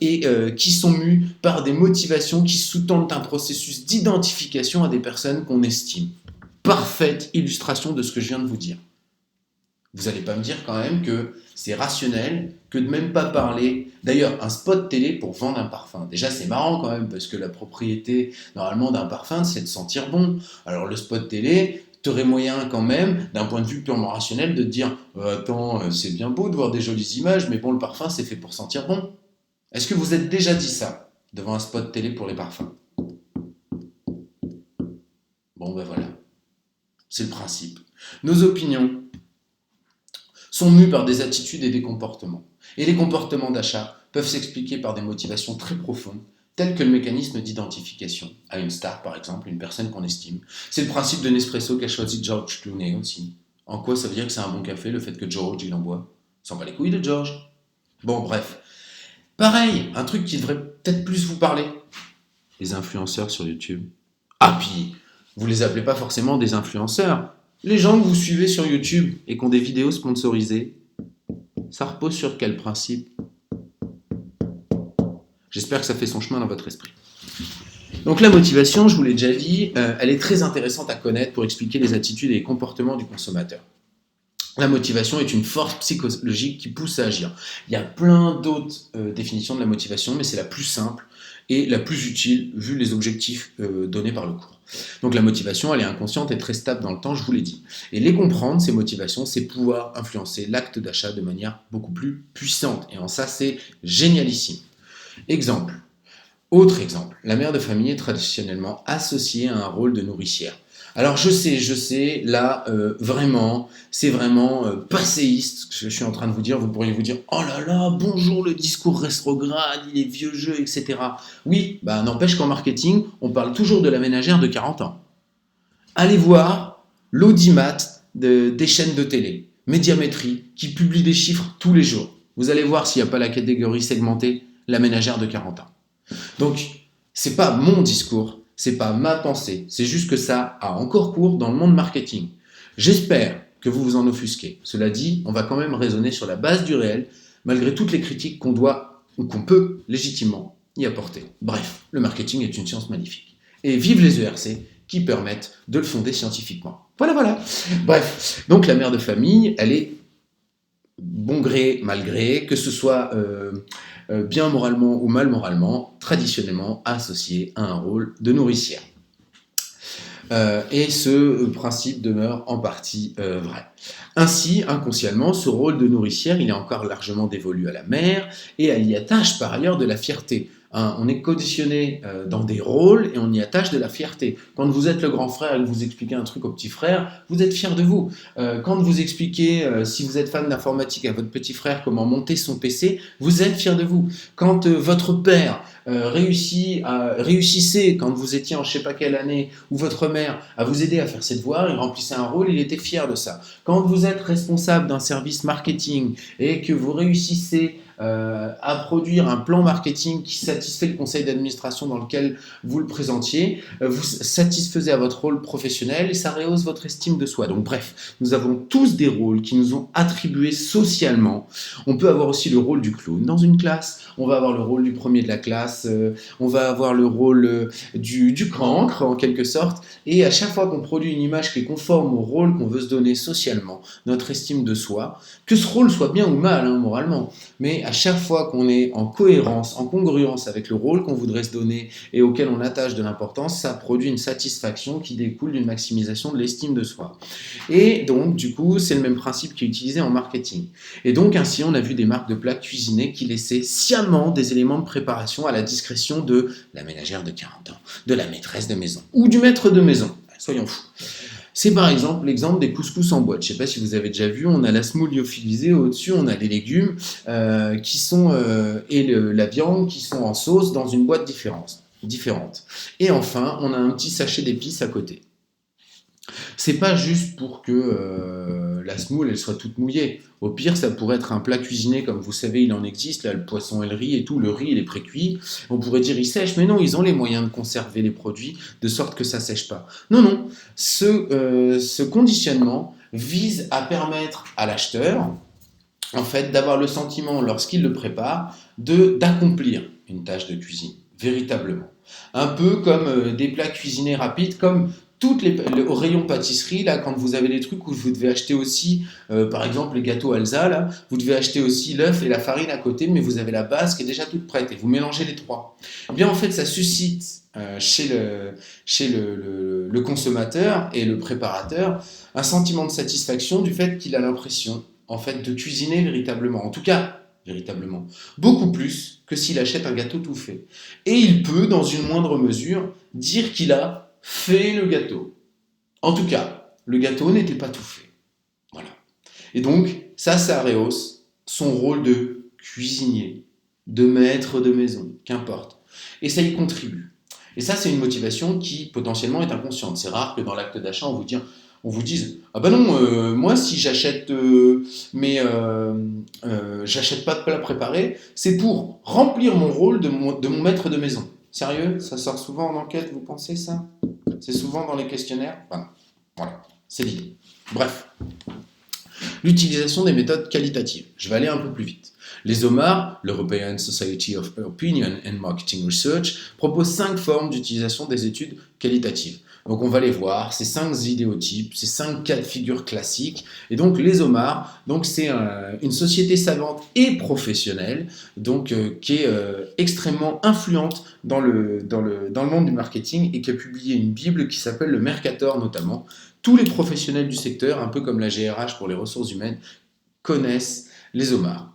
Speaker 1: et qui sont mus par des motivations qui sous-tendent un processus d'identification à des personnes qu'on estime. Parfaite illustration de ce que je viens de vous dire. Vous n'allez pas me dire quand même que c'est rationnel que de même pas parler. D'ailleurs, un spot télé pour vendre un parfum. Déjà, c'est marrant quand même parce que la propriété normalement d'un parfum, c'est de sentir bon. Alors le spot télé, t'aurais moyen quand même, d'un point de vue purement rationnel, de te dire attends, c'est bien beau de voir des jolies images, mais bon, le parfum, c'est fait pour sentir bon. Est-ce que vous êtes déjà dit ça devant un spot télé pour les parfums? Bon, ben voilà. C'est le principe. Nos opinions sont mues par des attitudes et des comportements. Et les comportements d'achat peuvent s'expliquer par des motivations très profondes, telles que le mécanisme d'identification à une star, par exemple, une personne qu'on estime. C'est le principe de Nespresso qu'a choisi George Clooney aussi. En quoi ça veut dire que c'est un bon café, le fait que George il en boit? S'en bat les couilles de George. Bon, bref. Pareil, un truc qui devrait peut-être plus vous parler. Les influenceurs sur YouTube. Ah, puis vous les appelez pas forcément des influenceurs. Les gens que vous suivez sur YouTube et qui ont des vidéos sponsorisées, ça repose sur quel principe? J'espère que ça fait son chemin dans votre esprit. Donc la motivation, je vous l'ai déjà dit, elle est très intéressante à connaître pour expliquer les attitudes et les comportements du consommateur. La motivation est une force psychologique qui pousse à agir. Il y a plein d'autres définitions de la motivation, mais c'est la plus simple et la plus utile vu les objectifs donnés par le cours. Donc la motivation, elle est inconsciente et très stable dans le temps, je vous l'ai dit. Et les comprendre, ces motivations, c'est pouvoir influencer l'acte d'achat de manière beaucoup plus puissante. Et en ça, c'est génialissime. Exemple. Autre exemple. La mère de famille est traditionnellement associée à un rôle de nourricière. Alors je sais, là, vraiment, c'est vraiment passéiste ce que je suis en train de vous dire. Vous pourriez vous dire, oh là là, bonjour le discours rétrograde, il est vieux jeu, etc. Oui, bah n'empêche qu'en marketing, on parle toujours de la ménagère de 40 ans. Allez voir l'audimat des chaînes de télé, Médiamétrie, qui publie des chiffres tous les jours. Vous allez voir s'il n'y a pas la catégorie segmentée, la ménagère de 40 ans. Donc, c'est pas mon discours, c'est pas ma pensée, c'est juste que ça a encore cours dans le monde marketing. J'espère que vous vous en offusquez. Cela dit, on va quand même raisonner sur la base du réel, malgré toutes les critiques qu'on doit ou qu'on peut légitimement y apporter. Bref, le marketing est une science magnifique. Et vive les ERC qui permettent de le fonder scientifiquement. Voilà. Bref, donc la mère de famille, elle est bon gré, mal gré, que ce soit bien moralement ou mal moralement, traditionnellement associé à un rôle de nourricière. Et ce principe demeure en partie vrai. Ainsi, inconsciemment, ce rôle de nourricière, il est encore largement dévolu à la mère, et elle y attache par ailleurs de la fierté. hein. On est conditionné dans des rôles et on y attache de la fierté. Quand vous êtes le grand frère et que vous expliquez un truc au petit frère, vous êtes fier de vous. Quand vous expliquez, si vous êtes fan d'informatique, à votre petit frère comment monter son PC, vous êtes fier de vous. Quand votre père réussissait, quand vous étiez en je sais pas quelle année, ou votre mère, à vous aider à faire ses devoirs, il remplissait un rôle, il était fier de ça. Quand vous êtes responsable d'un service marketing et que vous réussissez à produire un plan marketing qui satisfait le conseil d'administration dans lequel vous le présentiez, vous satisfaisez à votre rôle professionnel et ça rehausse votre estime de soi. Donc bref, nous avons tous des rôles qui nous ont attribués socialement. On peut avoir aussi le rôle du clown dans une classe, on va avoir le rôle du premier de la classe, on va avoir le rôle du cancre en quelque sorte, et à chaque fois qu'on produit une image qui est conforme au rôle qu'on veut se donner socialement, notre estime de soi, que ce rôle soit bien ou mal, hein, moralement, mais à chaque fois qu'on est en cohérence, en congruence avec le rôle qu'on voudrait se donner et auquel on attache de l'importance, ça produit une satisfaction qui découle d'une maximisation de l'estime de soi. Et donc, du coup, c'est le même principe qui est utilisé en marketing. Et donc, ainsi, on a vu des marques de plats cuisinés qui laissaient sciemment des éléments de préparation à la discrétion de la ménagère de 40 ans, de la maîtresse de maison ou du maître de maison. Soyons fous. C'est par exemple l'exemple des couscous en boîte. Je ne sais pas si vous avez déjà vu, on a la semoule lyophilisée, au-dessus on a les légumes qui sont, la viande qui sont en sauce dans une boîte différente. Et enfin, on a un petit sachet d'épices à côté. C'est pas juste pour que la semoule elle soit toute mouillée. Au pire, ça pourrait être un plat cuisiné, comme vous savez, il en existe, là, le poisson et le riz et tout. Le riz, il est pré-cuit. On pourrait dire il sèche, mais non, ils ont les moyens de conserver les produits de sorte que ça sèche pas. Non. Ce conditionnement vise à permettre à l'acheteur, en fait, d'avoir le sentiment, lorsqu'il le prépare, d'accomplir une tâche de cuisine, véritablement. Un peu comme des plats cuisinés rapides, comme au rayon pâtisserie, là, quand vous avez des trucs où vous devez acheter aussi, par exemple, les gâteaux Alsa, là, vous devez acheter aussi l'œuf et la farine à côté, mais vous avez la base qui est déjà toute prête et vous mélangez les trois. Eh bien, en fait, ça suscite chez le consommateur et le préparateur un sentiment de satisfaction du fait qu'il a l'impression, en fait, de cuisiner véritablement. En tout cas, véritablement. Beaucoup plus que s'il achète un gâteau tout fait. Et il peut, dans une moindre mesure, dire qu'il a fait le gâteau. En tout cas, le gâteau n'était pas tout fait. Voilà. Et donc, ça rehausse son rôle de cuisinier, de maître de maison, qu'importe. Et ça y contribue. Et ça, c'est une motivation qui, potentiellement, est inconsciente. C'est rare que dans l'acte d'achat, on vous dise « Ah ben non, moi, si j'achète j'achète pas de plat préparé, c'est pour remplir mon rôle de mon maître de maison. » Sérieux? Ça sort souvent en enquête, vous pensez ça? C'est souvent dans les questionnaires? Enfin, voilà, c'est l'idée. Bref. L'utilisation des méthodes qualitatives. Je vais aller un peu plus vite. Les OMAR, l'European Society of Opinion and Marketing Research, propose 5 formes d'utilisation des études qualitatives. Donc on va les voir, ces 5 idéotypes, ces 5 cas de figure classiques. Et donc les OMAR, donc c'est une société savante et professionnelle, donc qui est extrêmement influente dans le monde du marketing et qui a publié une bible qui s'appelle le Mercator notamment. Tous les professionnels du secteur, un peu comme la GRH pour les ressources humaines, connaissent les OMAR.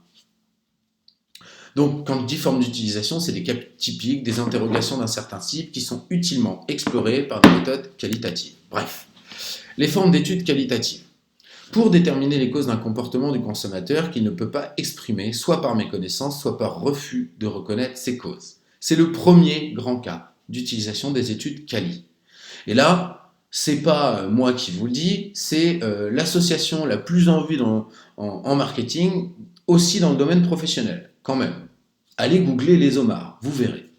Speaker 1: Donc, quand je dis forme d'utilisation, c'est des cas typiques, des interrogations d'un certain type qui sont utilement explorées par des méthodes qualitatives. Bref, les formes d'études qualitatives. Pour déterminer les causes d'un comportement du consommateur qu'il ne peut pas exprimer, soit par méconnaissance, soit par refus de reconnaître ses causes. C'est le premier grand cas d'utilisation des études quali. Et là, c'est pas moi qui vous le dis, c'est l'association la plus en vue en marketing, aussi dans le domaine professionnel, quand même. Allez googler les OMAR, vous verrez.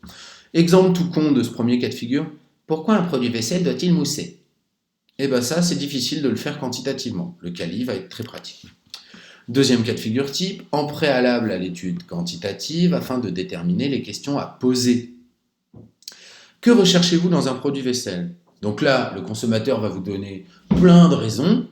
Speaker 1: Exemple tout con de ce premier cas de figure, pourquoi un produit vaisselle doit-il mousser? Eh bien ça, c'est difficile de le faire quantitativement. Le quali va être très pratique. Deuxième cas de figure type, en préalable à l'étude quantitative afin de déterminer les questions à poser. Que recherchez-vous dans un produit vaisselle? Donc là, le consommateur va vous donner plein de raisons,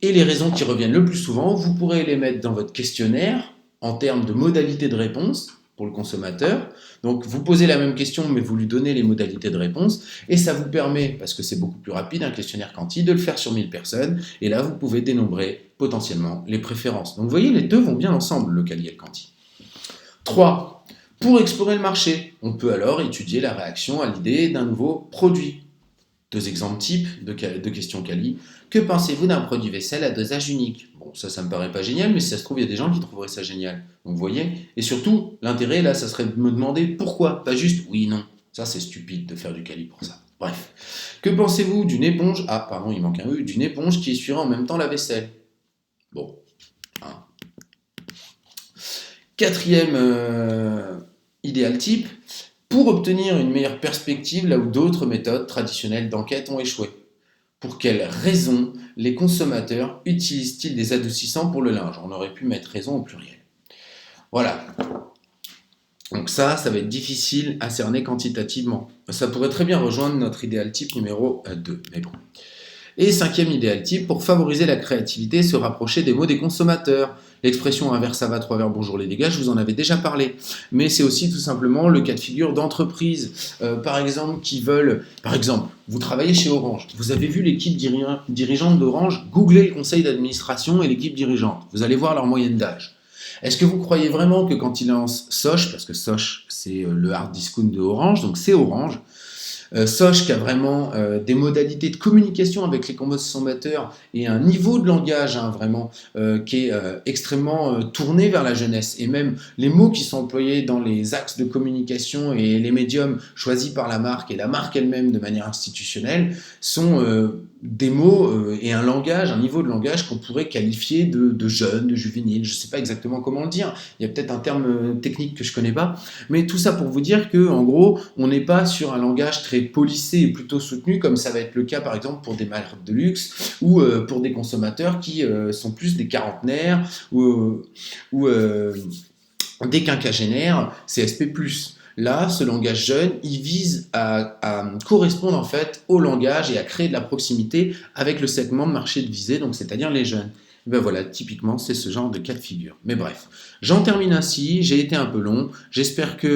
Speaker 1: et les raisons qui reviennent le plus souvent, vous pourrez les mettre dans votre questionnaire en termes de modalités de réponse pour le consommateur. Donc vous posez la même question, mais vous lui donnez les modalités de réponse, et ça vous permet, parce que c'est beaucoup plus rapide, un questionnaire quanti, de le faire sur 1000 personnes, et là vous pouvez dénombrer potentiellement les préférences. Donc vous voyez, les deux vont bien ensemble, le quali et le quanti. 3. Pour explorer le marché, on peut alors étudier la réaction à l'idée d'un nouveau produit. Deux exemples types de questions quali. Que pensez-vous d'un produit vaisselle à dosage unique? Bon, ça me paraît pas génial, mais si ça se trouve, il y a des gens qui trouveraient ça génial. Donc, vous voyez? Et surtout, l'intérêt, là, ça serait de me demander pourquoi, pas juste oui, non. Ça, c'est stupide de faire du quali pour ça. Bref. Que pensez-vous d'une éponge? Ah, pardon, il manque un E. D'une éponge qui essuiera en même temps la vaisselle. Bon. Hein. Quatrième idéal type. Pour obtenir une meilleure perspective là où d'autres méthodes traditionnelles d'enquête ont échoué. Pour quelles raisons les consommateurs utilisent-ils des adoucissants pour le linge? On aurait pu mettre raison au pluriel. Voilà. Donc ça va être difficile à cerner quantitativement. Ça pourrait très bien rejoindre notre idéal type numéro 2, mais bon. Et cinquième idéal type, pour favoriser la créativité, se rapprocher des mots des consommateurs. L'expression un verre ça va, trois verres bonjour les dégâts, je vous en avais déjà parlé. Mais c'est aussi tout simplement le cas de figure d'entreprises, par exemple, qui veulent... Par exemple, vous travaillez chez Orange, vous avez vu l'équipe dirigeante d'Orange, googlez le conseil d'administration et l'équipe dirigeante. Vous allez voir leur moyenne d'âge. Est-ce que vous croyez vraiment que quand ils lancent Soch, parce que Soch c'est le hard discount de Orange, donc c'est Orange, Soch qui a vraiment des modalités de communication avec les consommateurs et un niveau de langage vraiment qui est extrêmement tourné vers la jeunesse. Et même les mots qui sont employés dans les axes de communication et les médiums choisis par la marque et la marque elle-même de manière institutionnelle sont des mots et un langage, un niveau de langage qu'on pourrait qualifier de jeune, de juvénile. Je ne sais pas exactement comment le dire. Il y a peut-être un terme technique que je ne connais pas. Mais tout ça pour vous dire qu'en gros, on n'est pas sur un langage très policé et plutôt soutenu, comme ça va être le cas par exemple pour des marques de luxe ou pour des consommateurs qui sont plus des quarantenaires ou des quinquagénaires, CSP+. Là, ce langage jeune, il vise à correspondre en fait au langage et à créer de la proximité avec le segment de marché de visée, donc c'est-à-dire les jeunes. Et ben voilà, typiquement, c'est ce genre de cas de figure. Mais bref, j'en termine ainsi, j'ai été un peu long, j'espère que